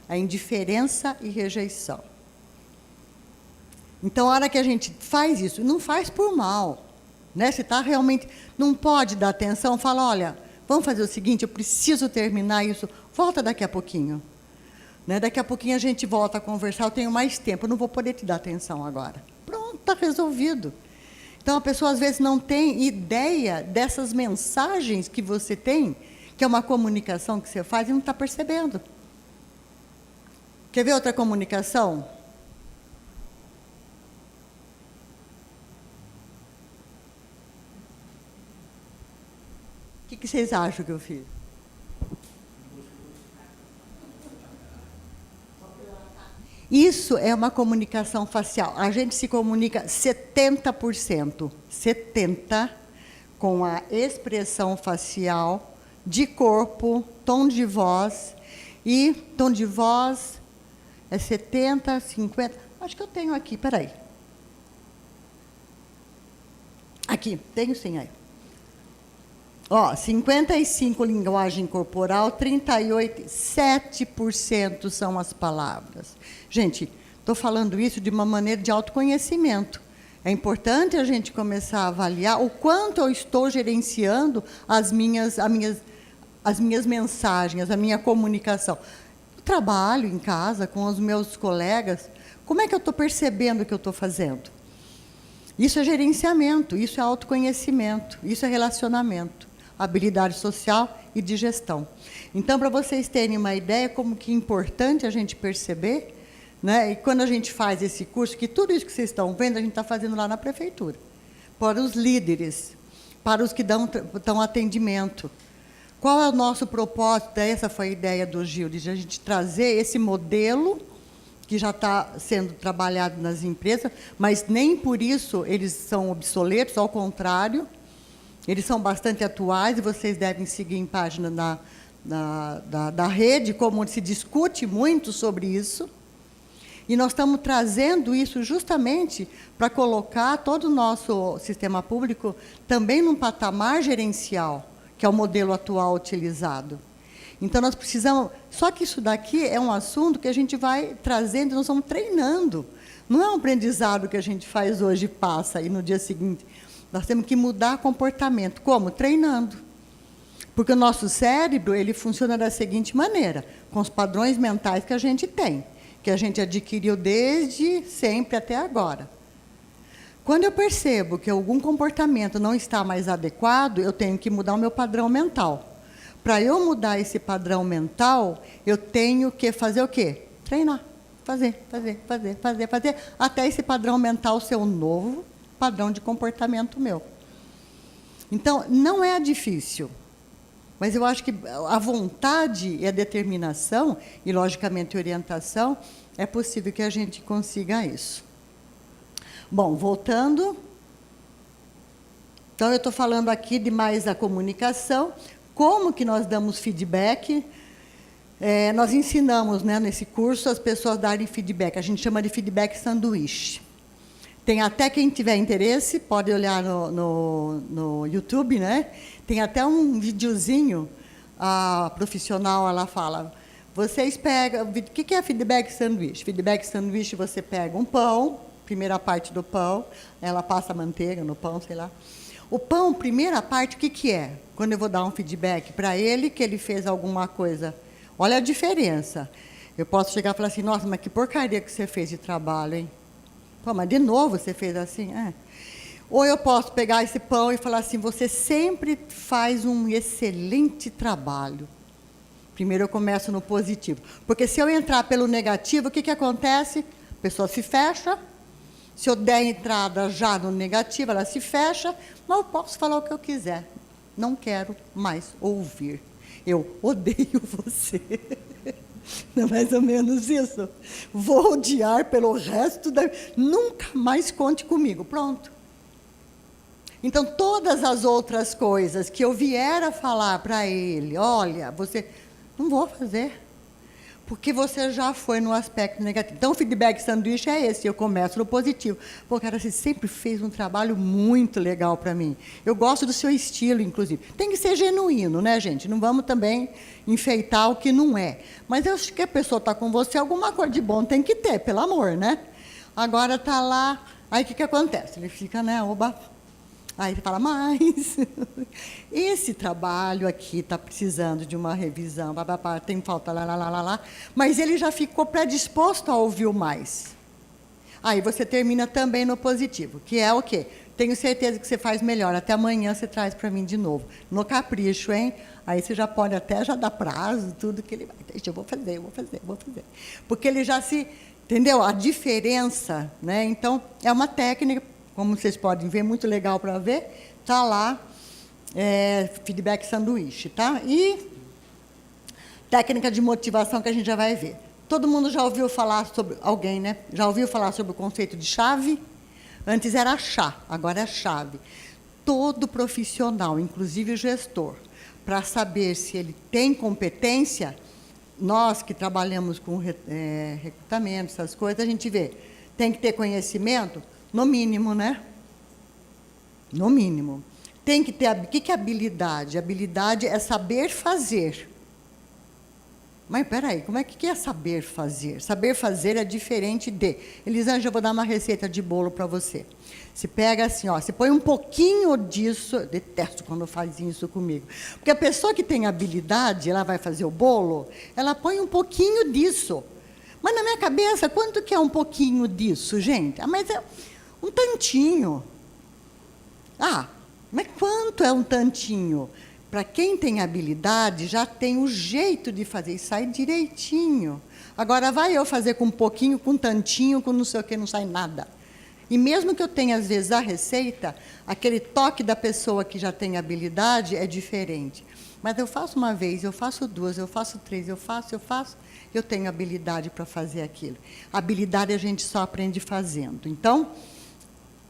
A indiferença e rejeição. Então, a hora que a gente faz isso, não faz por mal. Né? Se está realmente... Não pode dar atenção, fala, olha, vamos fazer o seguinte, eu preciso terminar isso, volta daqui a pouquinho. Né? Daqui a pouquinho a gente volta a conversar, eu tenho mais tempo, eu não vou poder te dar atenção agora. Pronto, está resolvido. Então, a pessoa, às vezes, não tem ideia dessas mensagens que você tem, que é uma comunicação que você faz e não está percebendo. Quer ver outra comunicação? O que vocês acham que eu fiz? Isso é uma comunicação facial. A gente se comunica 70%, 70% com a expressão facial, de corpo, tom de voz. E tom de voz é 70%, 50%. Acho que eu tenho aqui, peraí. Aqui, tenho sim aí. Ó, 55% linguagem corporal, 38%, 7% são as palavras. Gente, estou falando isso de uma maneira de autoconhecimento. É importante a gente começar a avaliar o quanto eu estou gerenciando as minhas mensagens, a minha comunicação. Eu trabalho em casa com os meus colegas, como é que eu estou percebendo o que eu estou fazendo? Isso é gerenciamento, isso é autoconhecimento, isso é relacionamento, habilidade social e de gestão. Então, para vocês terem uma ideia como que é importante a gente perceber, né? E quando a gente faz esse curso, que tudo isso que vocês estão vendo, a gente está fazendo lá na prefeitura, para os líderes, para os que dão atendimento. Qual é o nosso propósito? Essa foi a ideia do Gil, de a gente trazer esse modelo que já está sendo trabalhado nas empresas, mas nem por isso eles são obsoletos, ao contrário, eles são bastante atuais, e vocês devem seguir em página da rede, como se discute muito sobre isso. E nós estamos trazendo isso justamente para colocar todo o nosso sistema público também num patamar gerencial, que é o modelo atual utilizado. Então, nós precisamos... Só que isso daqui é um assunto que a gente vai trazendo, nós vamos treinando. Não é um aprendizado que a gente faz hoje e passa, e no dia seguinte. Nós temos que mudar comportamento. Como? Treinando. Porque o nosso cérebro, ele funciona da seguinte maneira, com os padrões mentais que a gente tem, que a gente adquiriu desde sempre até agora. Quando eu percebo que algum comportamento não está mais adequado, eu tenho que mudar o meu padrão mental. Para eu mudar esse padrão mental, eu tenho que fazer o quê? Treinar. Fazer, até esse padrão mental ser um novo padrão de comportamento meu. Então, não é difícil. Mas eu acho que a vontade e a determinação, e, logicamente, a orientação, é possível que a gente consiga isso. Bom, voltando. Então, eu estou falando aqui de mais da comunicação. Como que nós damos feedback? Nós ensinamos, né, nesse curso, as pessoas darem feedback. A gente chama de feedback sanduíche. Tem até quem tiver interesse, pode olhar no YouTube, né? Tem até um videozinho, a profissional, ela fala, vocês pegam, o que é feedback sanduíche? Feedback sanduíche, você pega um pão, primeira parte do pão, ela passa manteiga no pão, sei lá. O pão, primeira parte, o que é? Quando eu vou dar um feedback para ele, que ele fez alguma coisa, olha a diferença. Eu posso chegar e falar assim, nossa, mas que porcaria que você fez de trabalho, hein? Pô, mas de novo você fez assim? Ou eu posso pegar esse pão e falar assim, você sempre faz um excelente trabalho. Primeiro eu começo no positivo. Porque se eu entrar pelo negativo, o que acontece? A pessoa se fecha. Se eu der entrada já no negativo, ela se fecha, mas eu posso falar o que eu quiser. Não quero mais ouvir. Eu odeio você. Não é mais ou menos isso? Vou odiar pelo resto da... Nunca mais conte comigo. Pronto. Então, todas as outras coisas que eu vier a falar para ele, olha, você... Não vou fazer. Porque você já foi no aspecto negativo. Então, o feedback sanduíche é esse, eu começo no positivo. Pô, cara, você sempre fez um trabalho muito legal para mim. Eu gosto do seu estilo, inclusive. Tem que ser genuíno, né, gente? Não vamos também enfeitar o que não é. Mas eu acho que a pessoa está com você, alguma coisa de bom tem que ter, pelo amor, né? Agora está lá, aí o que acontece? Ele fica, né, oba... Aí ele fala, mas esse trabalho aqui está precisando de uma revisão, tem falta, lá. Mas ele já ficou predisposto a ouvir o mais. Aí você termina também no positivo, que é o quê? Tenho certeza que você faz melhor, até amanhã você traz para mim de novo. No capricho, hein? Aí você já pode até já dar prazo, tudo que ele vai. Eu vou fazer. Porque ele já se... Entendeu? A diferença, né? Então, é uma técnica... Como vocês podem ver, muito legal para ver, está lá, feedback sanduíche, tá? E técnica de motivação que a gente já vai ver. Todo mundo já ouviu falar sobre, alguém, né? Já ouviu falar sobre o conceito de chave? Antes era chá, agora é chave. Todo profissional, inclusive o gestor, para saber se ele tem competência, nós que trabalhamos com recrutamento, essas coisas, a gente vê, tem que ter conhecimento. No mínimo, né? No mínimo. Tem que ter... O que é habilidade? Habilidade é saber fazer. Mas, espera aí, como é que é saber fazer? Saber fazer é diferente de... Elisângela, eu vou dar uma receita de bolo para você. Você pega assim, ó, você põe um pouquinho disso... Eu detesto quando fazem isso comigo. Porque a pessoa que tem habilidade, ela vai fazer o bolo, ela põe um pouquinho disso. Mas, na minha cabeça, quanto que é um pouquinho disso, gente? Mas é... Um tantinho. Mas quanto é um tantinho? Para quem tem habilidade, já tem o jeito de fazer e sai direitinho. Agora, vai eu fazer com um pouquinho, com um tantinho, com não sei o que, não sai nada. E mesmo que eu tenha, às vezes, a receita, aquele toque da pessoa que já tem habilidade é diferente. Mas eu faço uma vez, eu faço duas, eu faço três, eu faço, eu tenho habilidade para fazer aquilo. Habilidade a gente só aprende fazendo. Então...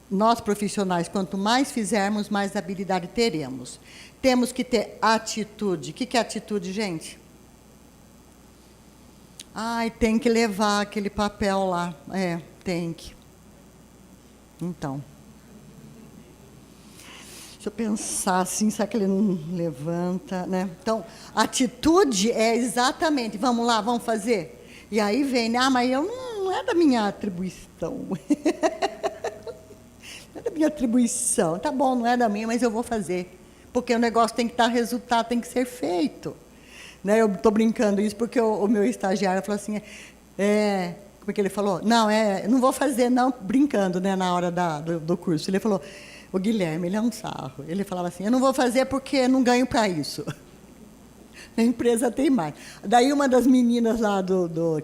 Nós, profissionais, quanto mais fizermos, mais habilidade teremos. Temos que ter atitude. O que é atitude, gente? Tem que levar aquele papel lá. Tem que. Então. Deixa eu pensar assim, será que ele não levanta, né? Então, atitude é exatamente, vamos lá, vamos fazer. E aí vem, mas eu não é da minha atribuição. Não é da minha atribuição. Tá bom, não é da minha, mas eu vou fazer. Porque o negócio tem que dar resultado, tem que ser feito. Né? Eu estou brincando isso porque o meu estagiário falou assim, como é que ele falou? Não, não vou fazer, não, brincando, né, na hora do curso. Ele falou, o Guilherme, ele é um sarro. Ele falava assim, eu não vou fazer porque não ganho para isso. A empresa tem mais. Daí uma das meninas lá,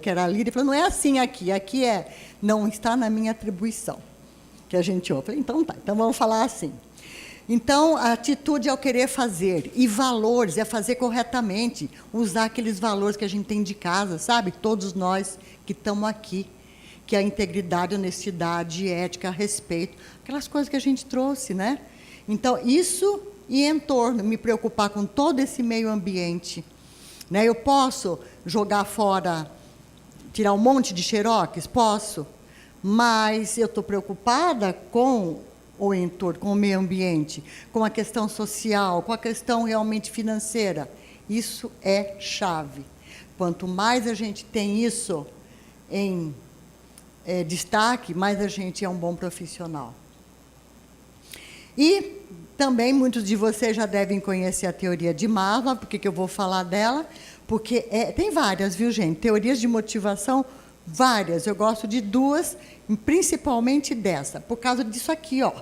que era a líder, falou, não é assim aqui não está na minha atribuição. Que a gente ouve. Eu falei, então tá, então vamos falar assim. Então, a atitude é o querer fazer. E valores é fazer corretamente. Usar aqueles valores que a gente tem de casa, sabe? Todos nós que estamos aqui. Que é a integridade, honestidade, ética, respeito. Aquelas coisas que a gente trouxe, né? Então, isso e em torno, me preocupar com todo esse meio ambiente. Né? Eu posso jogar fora, tirar um monte de xerox? Posso. Mas eu estou preocupada com o entorno, com o meio ambiente, com a questão social, com a questão realmente financeira. Isso é chave. Quanto mais a gente tem isso em destaque, mais a gente é um bom profissional. E também muitos de vocês já devem conhecer a teoria de Maslow. Por que eu vou falar dela? Porque tem várias, viu, gente? Teorias de motivação, várias. Eu gosto de duas, principalmente dessa, por causa disso aqui, ó.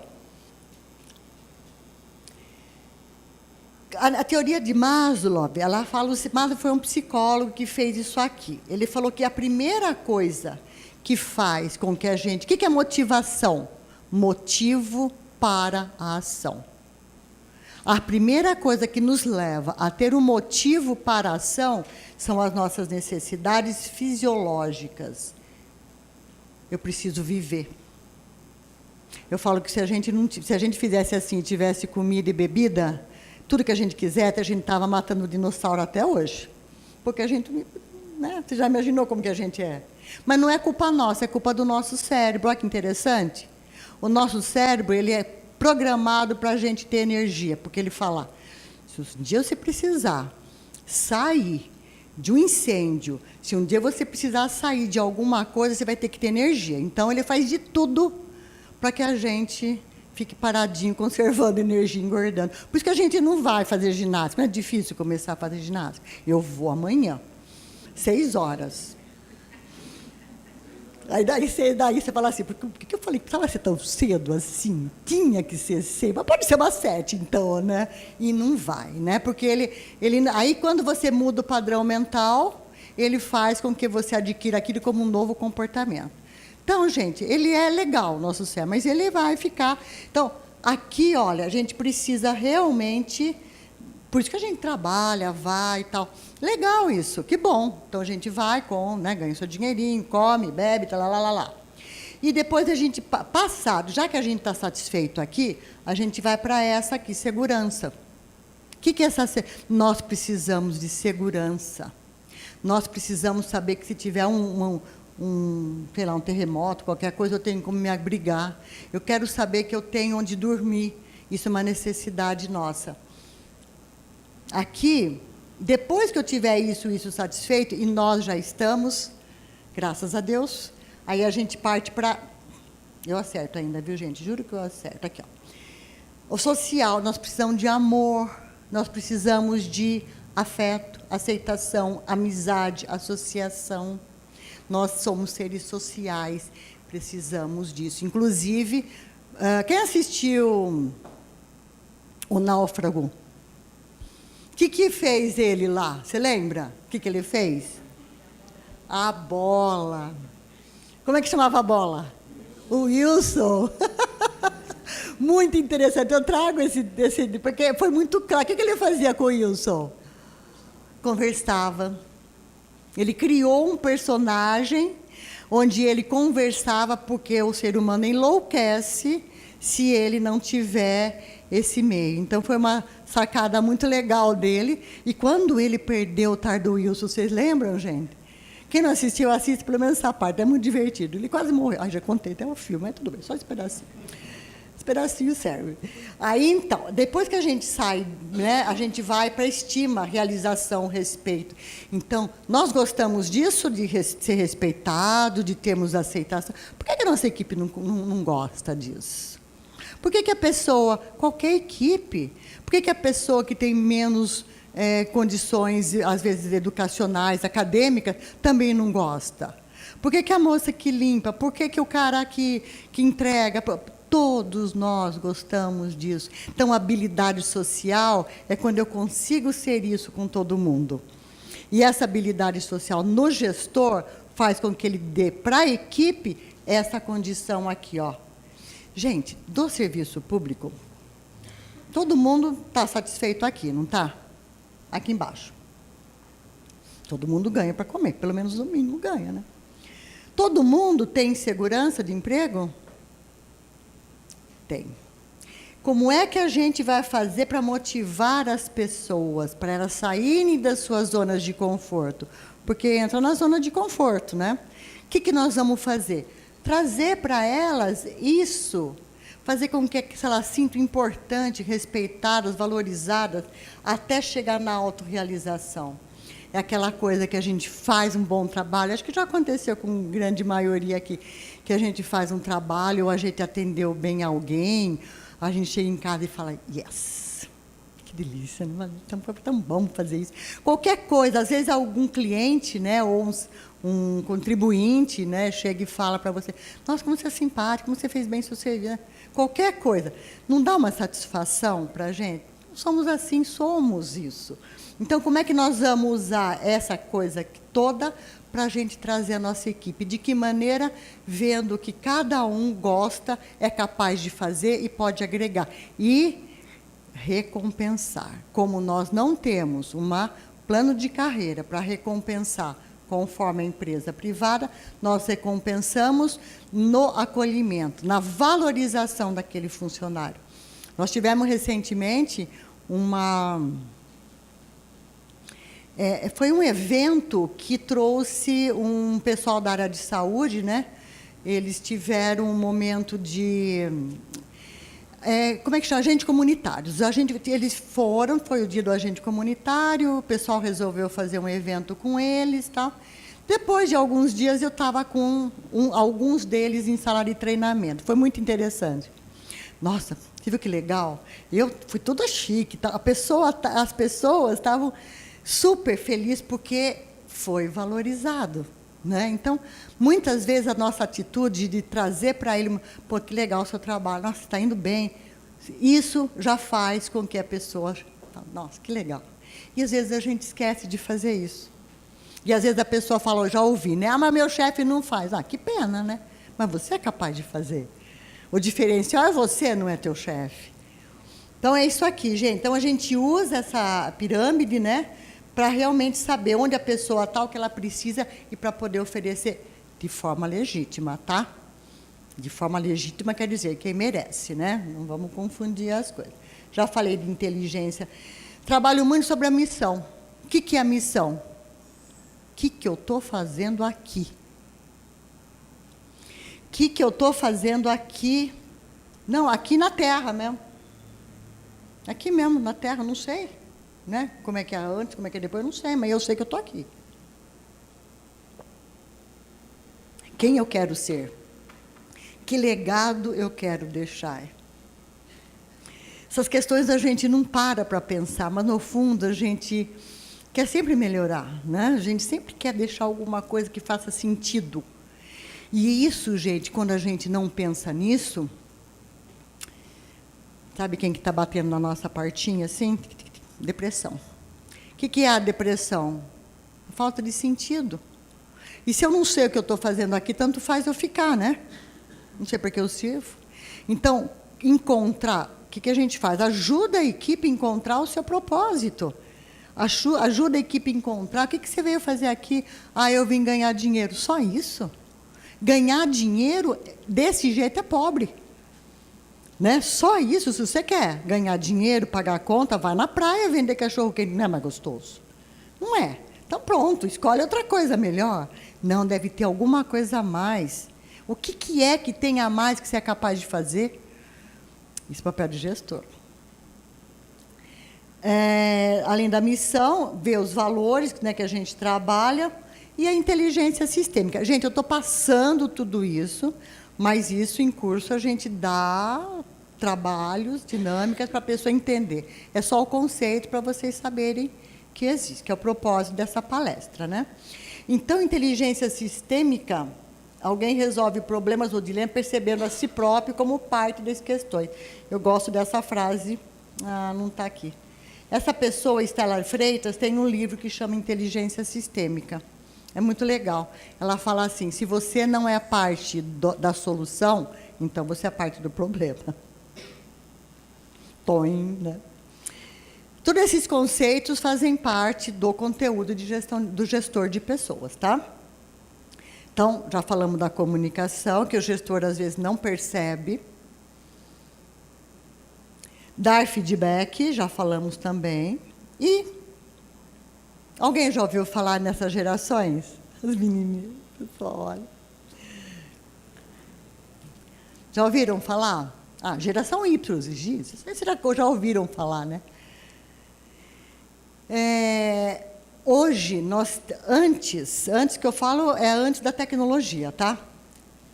A teoria de Maslow, ela fala, Maslow foi um psicólogo que fez isso aqui. Ele falou que a primeira coisa que faz com que a gente... O que é motivação? Motivo para a ação. A primeira coisa que nos leva a ter um motivo para a ação são as nossas necessidades fisiológicas. Eu preciso viver. Eu falo que se a gente fizesse assim, tivesse comida e bebida, tudo que a gente quisesse, a gente estava matando o dinossauro até hoje. Porque a gente, né, você já imaginou como que a gente é. Mas não é culpa nossa, é culpa do nosso cérebro. Olha que interessante. O nosso cérebro, ele é programado para a gente ter energia, porque ele fala, se um dia você precisar sair de um incêndio, se um dia você precisar sair de alguma coisa, você vai ter que ter energia. Então, ele faz de tudo para que a gente fique paradinho, conservando energia, engordando. Por isso que a gente não vai fazer ginástica. Não é difícil começar a fazer ginástica. Eu vou amanhã, 6 horas. Aí daí você fala assim, por que eu falei que precisava ser tão cedo assim? Tinha que ser cedo, mas pode ser umas 7, então, né? E não vai, né? Porque aí, quando você muda o padrão mental, ele faz com que você adquira aquilo como um novo comportamento. Então, gente, ele é legal, o nosso cérebro, mas ele vai ficar... Então, aqui, olha, a gente precisa realmente... Por isso que a gente trabalha, vai e tal. Legal isso, que bom. Então, a gente vai, ganha seu dinheirinho, come, bebe, lá. E depois a gente, passado, já que a gente está satisfeito aqui, a gente vai para essa aqui, segurança. O que é essa? Nós precisamos de segurança. Nós precisamos saber que se tiver sei lá, um terremoto, qualquer coisa, eu tenho como me abrigar. Eu quero saber que eu tenho onde dormir. Isso é uma necessidade nossa. Aqui, depois que eu tiver isso satisfeito, e nós já estamos, graças a Deus, aí a gente parte para... Eu acerto ainda, viu, gente? Juro que eu acerto. Aqui, ó. O social, nós precisamos de amor, nós precisamos de afeto, aceitação, amizade, associação. Nós somos seres sociais, precisamos disso. Inclusive, quem assistiu O Náufrago? O que fez ele lá? Você lembra? O que ele fez? A bola. Como é que chamava a bola? O Wilson. Muito interessante. Eu trago esse porque foi muito claro. O que ele fazia com o Wilson? Conversava. Ele criou um personagem onde ele conversava, porque o ser humano enlouquece se ele não tiver esse meio. Então, foi uma sacada muito legal dele. E quando ele perdeu o Tardo Wilson, vocês lembram, gente? Quem não assistiu, assiste pelo menos essa parte, é muito divertido. Ele quase morreu. Já contei até o filme, mas tudo bem, só esse pedacinho. Esse pedacinho serve. Aí, então, depois que a gente sai, né, a gente vai para a estima, realização, respeito. Então, nós gostamos disso, de ser respeitado, de termos aceitação. Por que a nossa equipe não gosta disso? Por que a pessoa, qualquer equipe, por que a pessoa que tem menos condições, às vezes, educacionais, acadêmicas, também não gosta? Por que a moça que limpa? Por que o cara que entrega? Todos nós gostamos disso. Então, a habilidade social é quando eu consigo ser isso com todo mundo. E essa habilidade social no gestor faz com que ele dê para a equipe essa condição aqui, ó. Gente, do serviço público, todo mundo está satisfeito aqui, não está? Aqui embaixo. Todo mundo ganha para comer, pelo menos no mínimo ganha, né? Todo mundo tem segurança de emprego? Tem. Como é que a gente vai fazer para motivar as pessoas, para elas saírem das suas zonas de conforto? Porque entra na zona de conforto, né? O que nós vamos fazer? Trazer para elas isso, fazer com que elas se sintam importantes, respeitadas, valorizadas, até chegar na autorrealização. É aquela coisa que a gente faz um bom trabalho, acho que já aconteceu com grande maioria aqui, que a gente faz um trabalho, ou a gente atendeu bem alguém, a gente chega em casa e fala, yes, que delícia, né? Foi tão bom fazer isso. Qualquer coisa, às vezes algum cliente, né, ou um contribuinte, né, chega e fala para você, nossa, como você é simpático, como você fez bem seu serviço. Qualquer coisa, não dá uma satisfação para a gente? Somos assim, somos isso. Então, como é que nós vamos usar essa coisa toda para a gente trazer a nossa equipe? De que maneira? Vendo que cada um gosta, é capaz de fazer e pode agregar. E recompensar. Como nós não temos um plano de carreira para recompensar conforme a empresa privada, nós recompensamos no acolhimento, na valorização daquele funcionário. Nós tivemos recentemente foi um evento que trouxe um pessoal da área de saúde, né? Eles tiveram um momento de... como é que chama? Agentes comunitários. Eles foi o dia do agente comunitário, o pessoal resolveu fazer um evento com eles. Tá? Depois de alguns dias, eu estava com alguns deles em sala de treinamento. Foi muito interessante. Nossa, você viu que legal? Eu fui toda chique. Tá? As pessoas estavam super felizes porque foi valorizado. Né? Então, muitas vezes, a nossa atitude de trazer para ele, pô, que legal o seu trabalho, nossa, está indo bem, isso já faz com que a pessoa, nossa, que legal. E, às vezes, a gente esquece de fazer isso. E, às vezes, a pessoa fala, já ouvi, né? Ah, mas meu chefe não faz. Ah, que pena, né? Mas você é capaz de fazer. O diferencial é você, não é teu chefe. Então, é isso aqui, gente. Então, a gente usa essa pirâmide, né? Para realmente saber onde a pessoa está, o que ela precisa, e para poder oferecer de forma legítima, tá? De forma legítima quer dizer quem merece, né? Não vamos confundir as coisas. Já falei de inteligência. Trabalho muito sobre a missão. O que é a missão? O que eu estou fazendo aqui? O que eu estou fazendo aqui? Não, aqui na Terra mesmo. Aqui mesmo, na Terra, não sei. Né? Como é que é antes, como é que é depois, eu não sei, mas eu sei que eu estou aqui. Quem eu quero ser? Que legado eu quero deixar? Essas questões a gente não para pensar, mas, no fundo, a gente quer sempre melhorar. Né? A gente sempre quer deixar alguma coisa que faça sentido. E isso, gente, quando a gente não pensa nisso, sabe quem que está batendo na nossa partinha assim? Depressão. O que é a depressão? Falta de sentido. E se eu não sei o que eu estou fazendo aqui, tanto faz eu ficar, né? Não sei para que eu sirvo. Então, encontrar, o que a gente faz? Ajuda a equipe a encontrar o seu propósito. Ajuda a equipe a encontrar. O que você veio fazer aqui? Ah, eu vim ganhar dinheiro. Só isso? Ganhar dinheiro desse jeito é pobre. Né? Só isso, se você quer ganhar dinheiro, pagar a conta, vai na praia vender cachorro quente, não é mais gostoso. Não é. Então, pronto, escolhe outra coisa melhor. Não, deve ter alguma coisa a mais. O que é que tem a mais que você é capaz de fazer? Esse é o papel de gestor. Além da missão, ver os valores, né, que a gente trabalha e a inteligência sistêmica. Gente, eu estou passando tudo isso, mas isso em curso a gente dá trabalhos, dinâmicas para a pessoa entender. É só o conceito para vocês saberem que existe, que é o propósito dessa palestra, né? Então, inteligência sistêmica, alguém resolve problemas ou dilemas percebendo a si próprio como parte das questões. Eu gosto dessa frase, não está aqui. Essa pessoa, Estela Freitas, tem um livro que chama Inteligência Sistêmica. É muito legal. Ela fala assim, se você não é parte da solução, então você é parte do problema. Toim, né? Todos esses conceitos fazem parte do conteúdo de gestão do gestor de pessoas, tá? Então, já falamos da comunicação, que o gestor às vezes não percebe. Dar feedback, já falamos também. E alguém já ouviu falar nessas gerações? As menininhas, pessoal, olha. Já ouviram falar? Geração Y, será que já ouviram falar, né? Hoje, antes que eu falo, é antes da tecnologia, tá?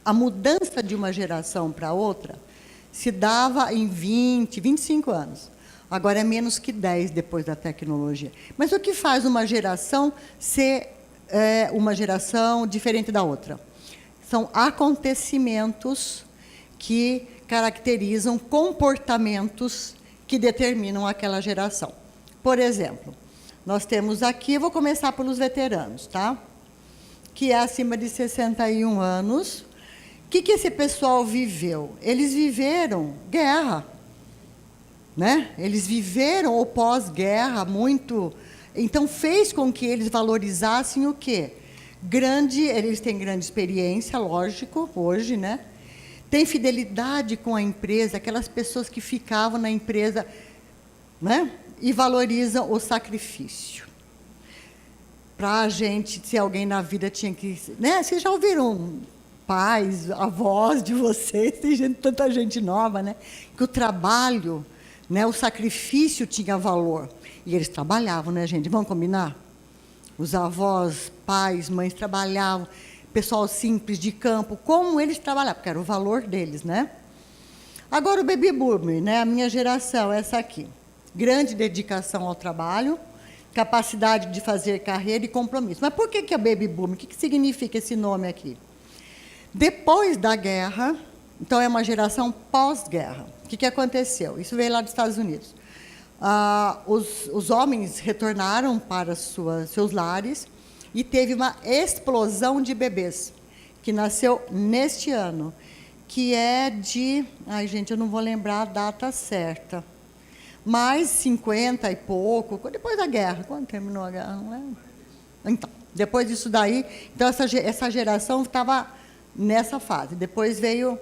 A mudança de uma geração para outra se dava em 20, 25 anos. Agora é menos que 10 depois da tecnologia. Mas o que faz uma geração ser uma geração diferente da outra? São acontecimentos que caracterizam comportamentos que determinam aquela geração. Por exemplo, nós temos aqui, eu vou começar pelos veteranos, tá? Que é acima de 61 anos. O que esse pessoal viveu? Eles viveram guerra, né? Eles viveram o pós-guerra muito. Então, fez com que eles valorizassem o quê? Eles têm grande experiência, lógico, hoje, né? Tem fidelidade com a empresa, aquelas pessoas que ficavam na empresa, né? E valorizam o sacrifício. Para a gente, se alguém na vida tinha que... Né? Vocês já ouviram pais, avós de vocês, tem tanta gente nova, né? Que o trabalho, né, o sacrifício tinha valor. E eles trabalhavam, né, gente? Vamos combinar? Os avós, pais, mães trabalhavam, pessoal simples de campo, como eles trabalhavam, porque era o valor deles, né? Agora o baby boomer, né, a minha geração, essa aqui. Grande dedicação ao trabalho, capacidade de fazer carreira e compromisso. Mas por que é baby boomer? O que significa esse nome aqui? Depois da guerra, então é uma geração pós-guerra. O que aconteceu? Isso veio lá dos Estados Unidos. Os homens retornaram para seus lares e teve uma explosão de bebês, que nasceu neste ano, que é de... Ai, gente, eu não vou lembrar a data certa. Mas 50 e pouco, depois da guerra. Quando terminou a guerra? Não lembro. Então, depois disso daí... Então, essa geração estava nessa fase. Depois veio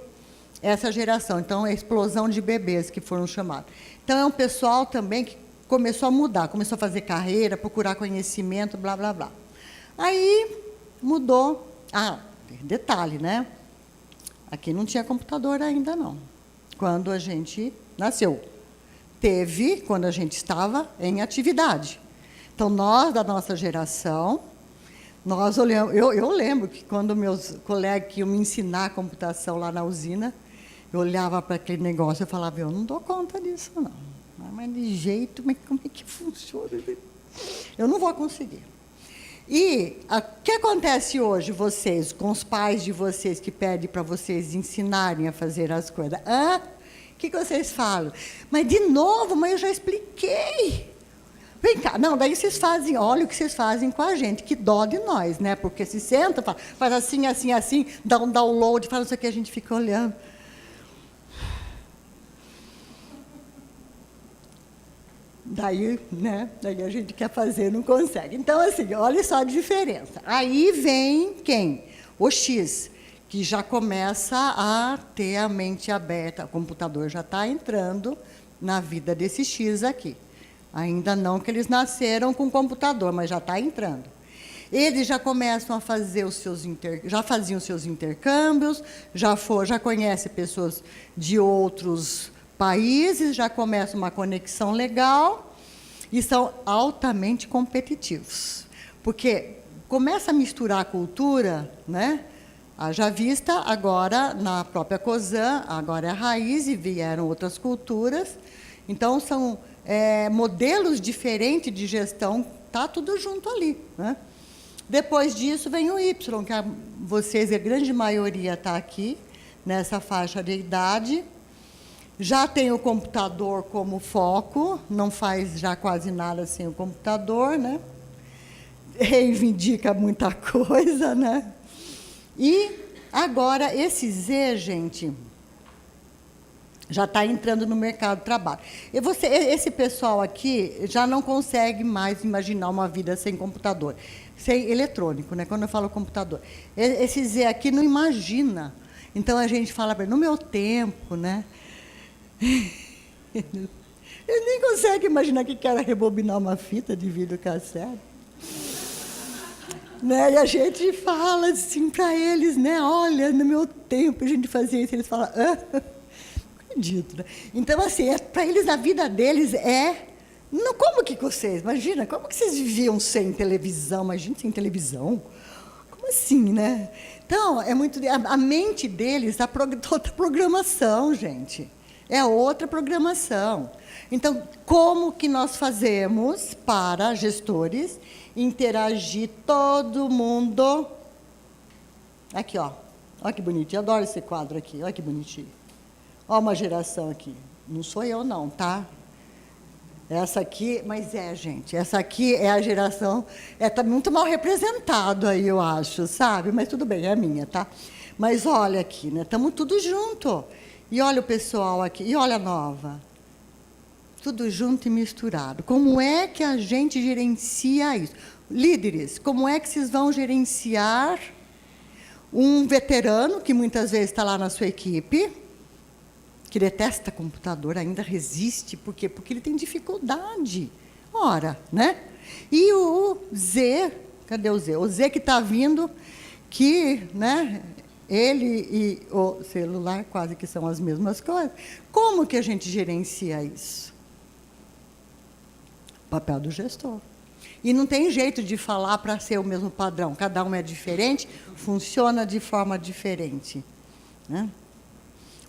essa geração. Então, a explosão de bebês que foram chamados. Então, é um pessoal também que começou a mudar, começou a fazer carreira, procurar conhecimento, blá, blá, blá. Aí, mudou. Detalhe, né? Aqui não tinha computador ainda, não. Quando a gente nasceu. Teve, quando a gente estava em atividade. Então, nós, da nossa geração, nós olhamos... Eu lembro que quando meus colegas que iam me ensinar a computação lá na usina, eu olhava para aquele negócio e falava, eu não dou conta disso, não. Mas de jeito, como é que funciona? Eu não vou conseguir. E o que acontece hoje, vocês, com os pais de vocês que pedem para vocês ensinarem a fazer as coisas? O que vocês falam? Mas, de novo, mas eu já expliquei. Vem cá. Não, daí vocês fazem, olha o que vocês fazem com a gente, que dó de nós, né? Porque se senta, faz assim, assim, assim, dá um download, faz isso aqui, a gente fica olhando. Daí, né? Daí a gente quer fazer, não consegue. Então, assim, olha só a diferença. Aí vem quem? O X, que já começa a ter a mente aberta. O computador já está entrando na vida desse X aqui. Ainda não que eles nasceram com computador, mas já está entrando. Eles já começam a fazer já faziam os seus intercâmbios, já conhecem pessoas de outros países, já começa uma conexão legal e são altamente competitivos. Porque começa a misturar a cultura, né? Haja vista agora na própria COSAN, agora é a Raiz e vieram outras culturas. Então, são modelos diferentes de gestão, está tudo junto ali, né? Depois disso vem o Y, que vocês, a grande maioria está aqui, nessa faixa de idade. Já tem o computador como foco, não faz já quase nada sem o computador, né? Reivindica muita coisa, né? E agora esse Z, gente, já está entrando no mercado de trabalho. Esse pessoal aqui já não consegue mais imaginar uma vida sem computador, sem eletrônico, né? Quando eu falo computador. Esse Z aqui não imagina. Então, a gente fala para ele, no meu tempo, né? Ele nem consegue imaginar o que era rebobinar uma fita de videocassete. Né? E a gente fala assim para eles, né? Olha, no meu tempo a gente fazia isso. Eles falam, não acredito. Né? Então, assim, para eles, a vida deles não, como que vocês, imagina, como que vocês viviam sem televisão? Imagina sem televisão. Como assim, né? Então, a mente deles é outra programação, gente. É outra programação. Então, como que nós fazemos para gestores interagir todo mundo? Aqui, ó. Olha que bonitinho. Adoro esse quadro aqui. Olha que bonitinho. Olha uma geração aqui. Não sou eu, não, tá? Essa aqui, mas gente, essa aqui é a geração, está muito mal representado aí, eu acho, sabe? Mas tudo bem, é a minha, tá? Mas olha aqui, né? Estamos tudo junto. E olha o pessoal aqui, e olha a nova. Tudo junto e misturado. Como é que a gente gerencia isso? Líderes, como é que vocês vão gerenciar um veterano, que muitas vezes está lá na sua equipe, que detesta computador, ainda resiste, por quê? Porque ele tem dificuldade. Ora, né? E o Z, cadê o Z? O Z que está vindo, que, né, ele e o celular quase que são as mesmas coisas. Como que a gente gerencia isso? O papel do gestor. E não tem jeito de falar para ser o mesmo padrão. Cada um é diferente, funciona de forma diferente, né?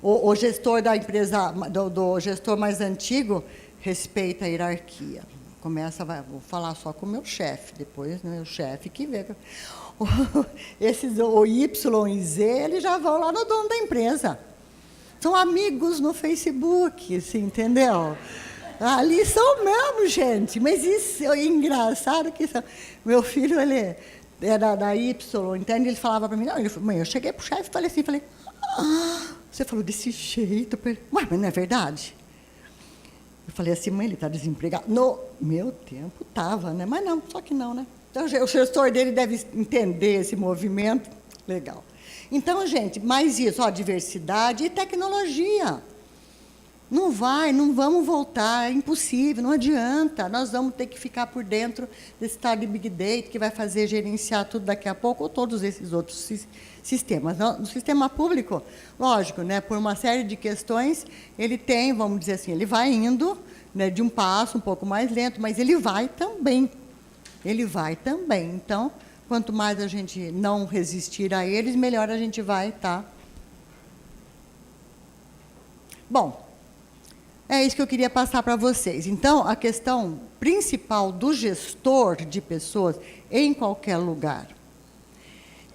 O gestor da empresa, do gestor mais antigo, respeita a hierarquia. Vou falar só com o meu chefe, depois, né, o chefe que vê. O Y e Z, eles já vão lá no dono da empresa. São amigos no Facebook, você entendeu? Ali são mesmo, gente. Mas isso é engraçado que são. Meu filho, ele era da Y, entende? Ele falava para mim, não, mãe, eu cheguei para o chefe e falei, você falou desse jeito. Mas não é verdade? Eu falei assim, mãe, ele está desempregado. No meu tempo estava, né? Mas não, só que não, né? Então, o gestor dele deve entender esse movimento. Legal. Então, gente, mais isso, ó, diversidade e tecnologia. Não vamos voltar, é impossível, não adianta. Nós vamos ter que ficar por dentro desse tal de Big Data, que vai fazer gerenciar tudo daqui a pouco, ou todos esses outros sistemas. No sistema público, lógico, né, por uma série de questões, ele tem, vamos dizer assim, ele vai indo, né, de um passo um pouco mais lento, mas ele vai também. Ele vai também. Então, quanto mais a gente não resistir a eles, melhor a gente vai estar. Bom, é isso que eu queria passar para vocês. Então, a questão principal do gestor de pessoas, em qualquer lugar,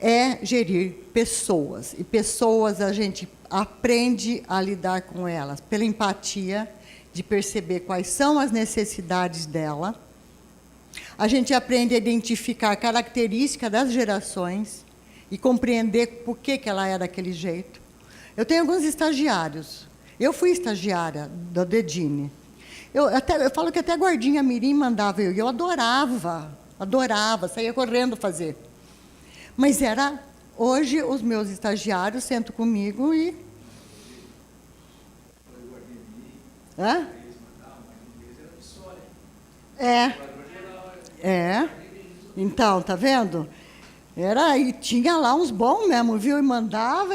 é gerir pessoas. E pessoas, a gente aprende a lidar com elas pela empatia, de perceber quais são as necessidades dela. A gente aprende a identificar a característica das gerações e compreender por que ela é daquele jeito. Eu tenho alguns estagiários. Eu fui estagiária da Dedini. Eu falo que até a guardinha mirim mandava eu. E eu adorava, saía correndo fazer. Mas hoje, os meus estagiários sentam comigo e... Hã? Então, tá vendo? E tinha lá uns bons mesmo, viu? E mandava,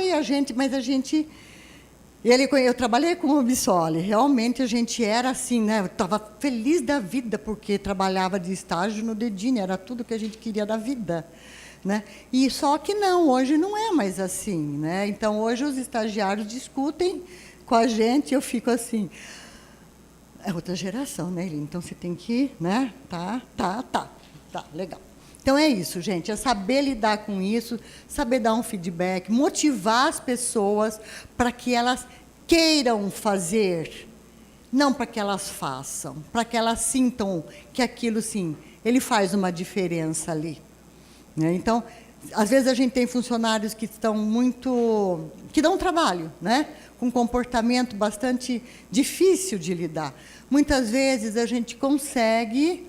mas a gente Eu trabalhei com o Bissoli, realmente a gente era assim, né? Eu estava feliz da vida, porque trabalhava de estágio no Dedini, era tudo que a gente queria da vida. Né? E só que não, hoje não é mais assim. Né? Então, hoje os estagiários discutem com a gente, eu fico assim, é outra geração, né, Eline? Então, você tem que, né? Tá, legal. Então, é isso, gente, é saber lidar com isso, saber dar um feedback, motivar as pessoas para que elas queiram fazer, não para que elas façam, para que elas sintam que aquilo, sim, ele faz uma diferença ali. Né? Então, às vezes a gente tem funcionários que estão que dão trabalho, né? Com um comportamento bastante difícil de lidar. Muitas vezes a gente consegue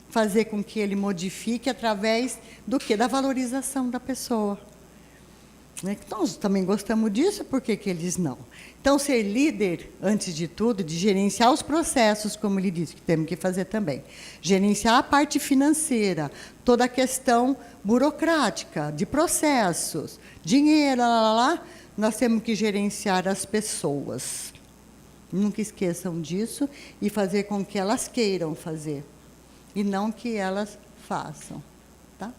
fazer com que ele modifique através do quê? Da valorização da pessoa. Né? Nós também gostamos disso, por que eles não? Então, ser líder, antes de tudo, de gerenciar os processos, como ele disse, que temos que fazer também. Gerenciar a parte financeira, toda a questão burocrática, de processos, dinheiro, nós temos que gerenciar as pessoas. Nunca esqueçam disso e fazer com que elas queiram fazer, e não que elas façam. Tá?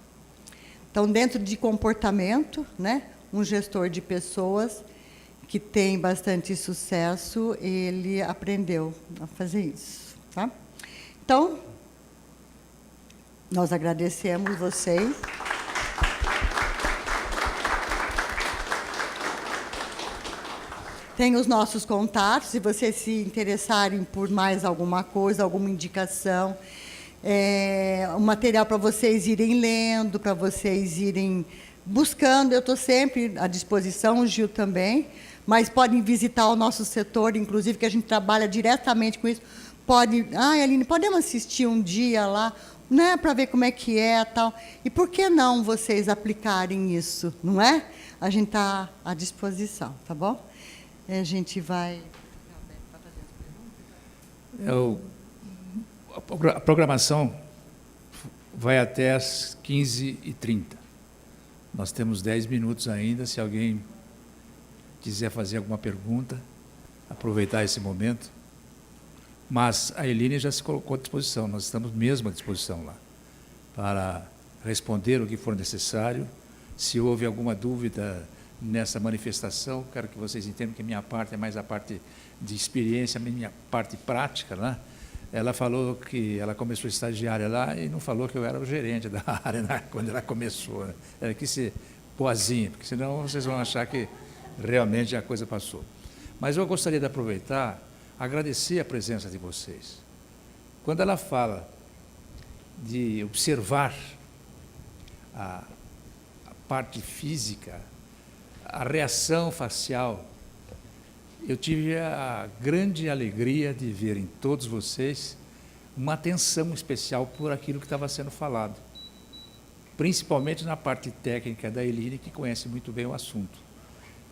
Então, dentro de comportamento, né, um gestor de pessoas que tem bastante sucesso, ele aprendeu a fazer isso. Tá? Então, nós agradecemos vocês. Tem os nossos contatos, se vocês se interessarem por mais alguma coisa, alguma indicação, um material para vocês irem lendo, para vocês irem buscando. Eu estou sempre à disposição, o Gil também, mas podem visitar o nosso setor, inclusive, que a gente trabalha diretamente com isso. Aline, podemos assistir um dia lá, né, para ver como é que é, tal. E por que não vocês aplicarem isso, não é? A gente está à disposição, tá bom? A gente vai... A programação vai até às 15h30. Nós temos 10 minutos ainda, se alguém quiser fazer alguma pergunta, aproveitar esse momento. Mas a Eline já se colocou à disposição, nós estamos mesmo à disposição lá, para responder o que for necessário. Se houve alguma dúvida nessa manifestação, quero que vocês entendam que a minha parte é mais a parte de experiência, a minha parte prática, né? Ela falou que ela começou estagiária lá e não falou que eu era o gerente da área, né, quando ela começou. Né? Ela quis ser boazinha, porque senão vocês vão achar que realmente a coisa passou. Mas eu gostaria de aproveitar, agradecer a presença de vocês. Quando ela fala de observar a parte física, a reação facial, eu tive a grande alegria de ver em todos vocês uma atenção especial por aquilo que estava sendo falado, principalmente na parte técnica da Eline, que conhece muito bem o assunto.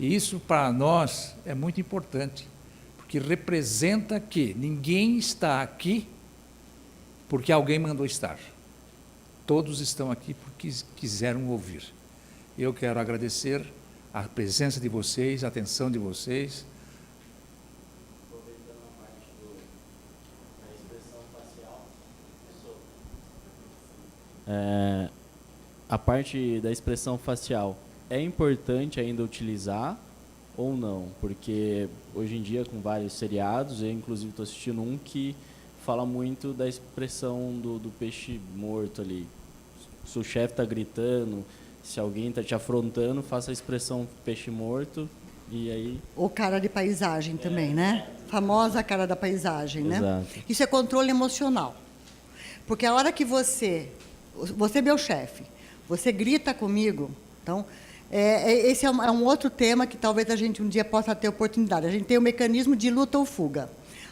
E isso, para nós, é muito importante, porque representa que ninguém está aqui porque alguém mandou estar. Todos estão aqui porque quiseram ouvir. Eu quero agradecer a presença de vocês, a atenção de vocês. Aproveitando a parte da expressão facial, a parte da expressão facial é importante ainda utilizar ou não? Porque hoje em dia, com vários seriados, eu inclusive estou assistindo um que fala muito da expressão do peixe morto ali. Se o chefe está gritando, se alguém está te afrontando, faça a expressão peixe morto e aí... Ou cara de paisagem também, né? Famosa cara da paisagem, né? Exato. Isso é controle emocional. Porque a hora que você é meu chefe, você grita comigo, então, esse é um outro tema que talvez a gente um dia possa ter oportunidade. A gente tem o mecanismo de luta ou fuga.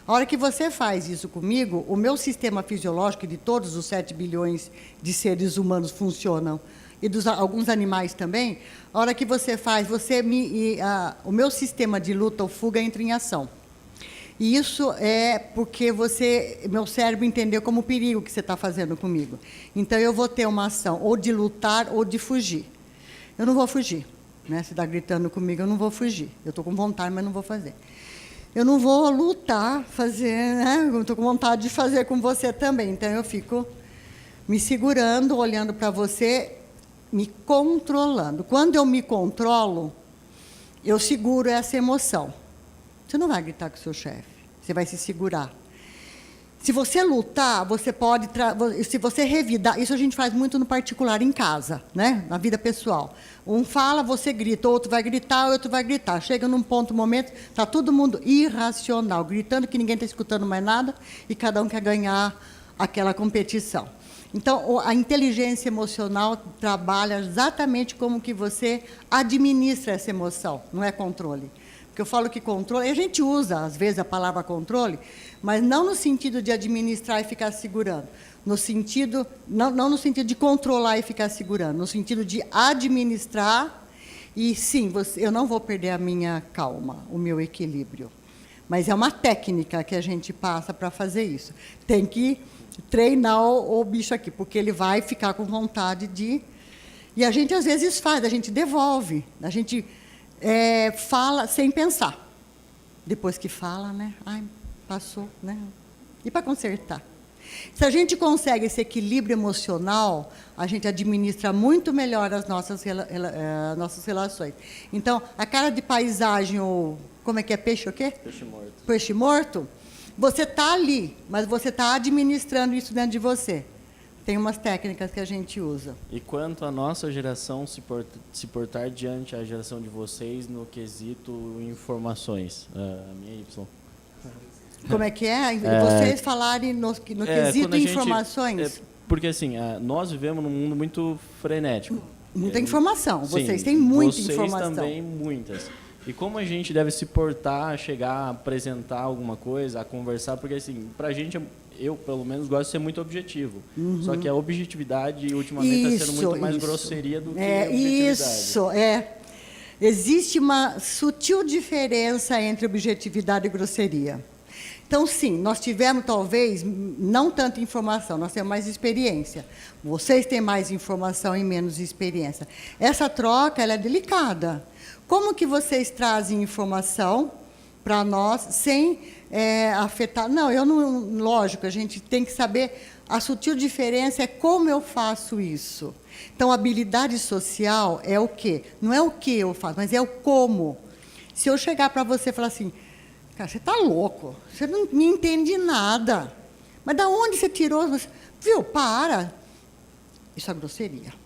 A hora que você faz isso comigo, o meu sistema fisiológico, de todos os 7 bilhões de seres humanos funcionam, e dos alguns animais também, a hora que você faz, o meu sistema de luta ou fuga entra em ação. E isso é porque meu cérebro entendeu como perigo que você está fazendo comigo. Então, eu vou ter uma ação ou de lutar ou de fugir. Eu não vou fugir. Né? Se está gritando comigo, eu não vou fugir. Eu estou com vontade, mas não vou fazer. eu não vou lutar, fazer, né? Eu estou com vontade de fazer com você também. Então, eu fico me segurando, olhando para você, me controlando. Quando eu me controlo, eu seguro essa emoção. Você não vai gritar com o seu chefe, você vai se segurar. Se você lutar, você pode... Se você revidar... Isso a gente faz muito no particular, em casa, né? Na vida pessoal. Um fala, você grita, outro vai gritar, outro vai gritar. Chega num ponto, momento, está todo mundo irracional, gritando que ninguém está escutando mais nada e cada um quer ganhar aquela competição. Então, a inteligência emocional trabalha exatamente como que você administra essa emoção, não é controle. Porque eu falo que controle, a gente usa, às vezes, a palavra controle, mas não no sentido de administrar e ficar segurando, no sentido, não no sentido de controlar e ficar segurando, no sentido de administrar e, sim, eu não vou perder a minha calma, o meu equilíbrio. Mas é uma técnica que a gente passa para fazer isso. Tem que treinar o bicho aqui, porque ele vai ficar com vontade de... E a gente, às vezes, faz, a gente devolve, a gente fala sem pensar. Depois que fala, né? Ai, passou, né? E para consertar? Se a gente consegue esse equilíbrio emocional, a gente administra muito melhor as nossas relações. Então, a cara de paisagem, ou como é que é? Peixe o quê? Peixe morto. Peixe morto, você está ali, mas você está administrando isso dentro de você. Tem umas técnicas que a gente usa. E quanto a nossa geração se portar diante da geração de vocês no quesito informações? A minha Y. Como é que é? Vocês falarem no quesito informações? Porque, assim, nós vivemos num mundo muito frenético. Muita informação. Sim, vocês têm muita vocês informação. Também muitas. E como a gente deve se portar, chegar a apresentar alguma coisa, a conversar, porque, assim, pra gente, eu, pelo menos, gosto de ser muito objetivo. Só que a objetividade, ultimamente, está sendo muito mais grosseria do que objetividade. Isso, Existe uma sutil diferença entre objetividade e grosseria. Então, sim, nós tivemos, talvez, não tanta informação, nós temos mais experiência. Vocês têm mais informação e menos experiência. Essa troca, ela é delicada. Como que vocês trazem informação para nós sem afetar... Não, lógico, a gente tem que saber, a sutil diferença é como eu faço isso. Então, habilidade social é o quê? Não é o que eu faço, mas é o como. Se eu chegar para você e falar assim, cara, você está louco, você não me entende nada. Mas da onde você tirou? Viu, para. Isso é grosseria.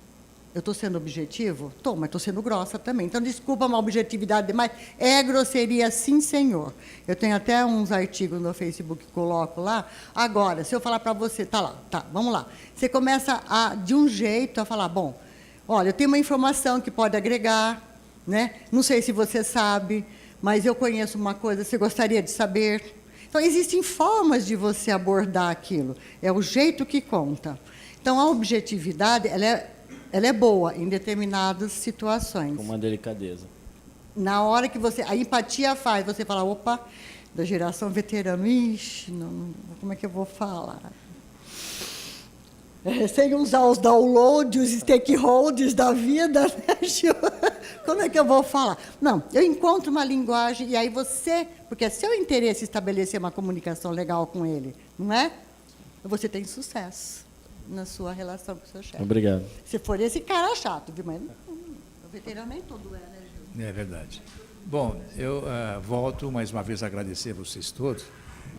Eu estou sendo objetivo? Estou, mas estou sendo grossa também. Então, desculpa uma objetividade demais. É grosseria, sim, senhor. Eu tenho até uns artigos no Facebook que coloco lá. Agora, se eu falar para você, vamos lá. Você começa, de um jeito, a falar, bom, olha, eu tenho uma informação que pode agregar, né? Não sei se você sabe, mas eu conheço uma coisa, você gostaria de saber? Então, existem formas de você abordar aquilo. É o jeito que conta. Então, a objetividade, ela é boa em determinadas situações. Com uma delicadeza. Na hora que a empatia faz, você fala, opa, da geração veterana, ixi, como é que eu vou falar? Sem usar os downloads, os stakeholders da vida, né, Gil? Como é que eu vou falar? Não, eu encontro uma linguagem, e aí porque é seu interesse estabelecer uma comunicação legal com ele, não é? Você tem sucesso na sua relação com o seu chefe. Obrigado. Se for esse cara chato, viu? Mas o veterano nem todo né, Gil? É verdade. Bom, eu volto mais uma vez a agradecer a vocês todos.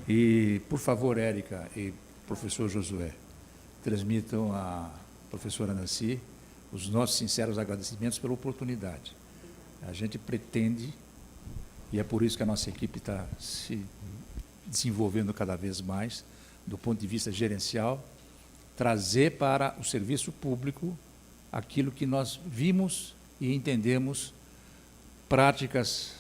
E, por favor, Érica e professor Josué, transmitam à professora Nancy os nossos sinceros agradecimentos pela oportunidade. A gente pretende, e é por isso que a nossa equipe está se desenvolvendo cada vez mais, do ponto de vista gerencial, trazer para o serviço público aquilo que nós vimos e entendemos práticas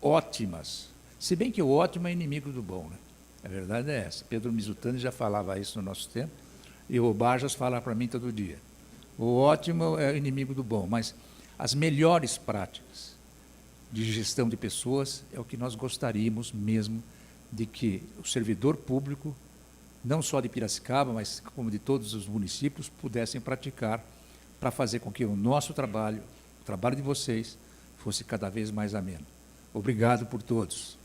ótimas. Se bem que o ótimo é inimigo do bom, né? A verdade é essa. Pedro Mizutani já falava isso no nosso tempo, e o Barjas fala para mim todo dia. O ótimo é inimigo do bom, mas as melhores práticas de gestão de pessoas é o que nós gostaríamos mesmo de que o servidor público, não só de Piracicaba, mas como de todos os municípios, pudessem praticar para fazer com que o nosso trabalho, o trabalho de vocês, fosse cada vez mais ameno. Obrigado por todos.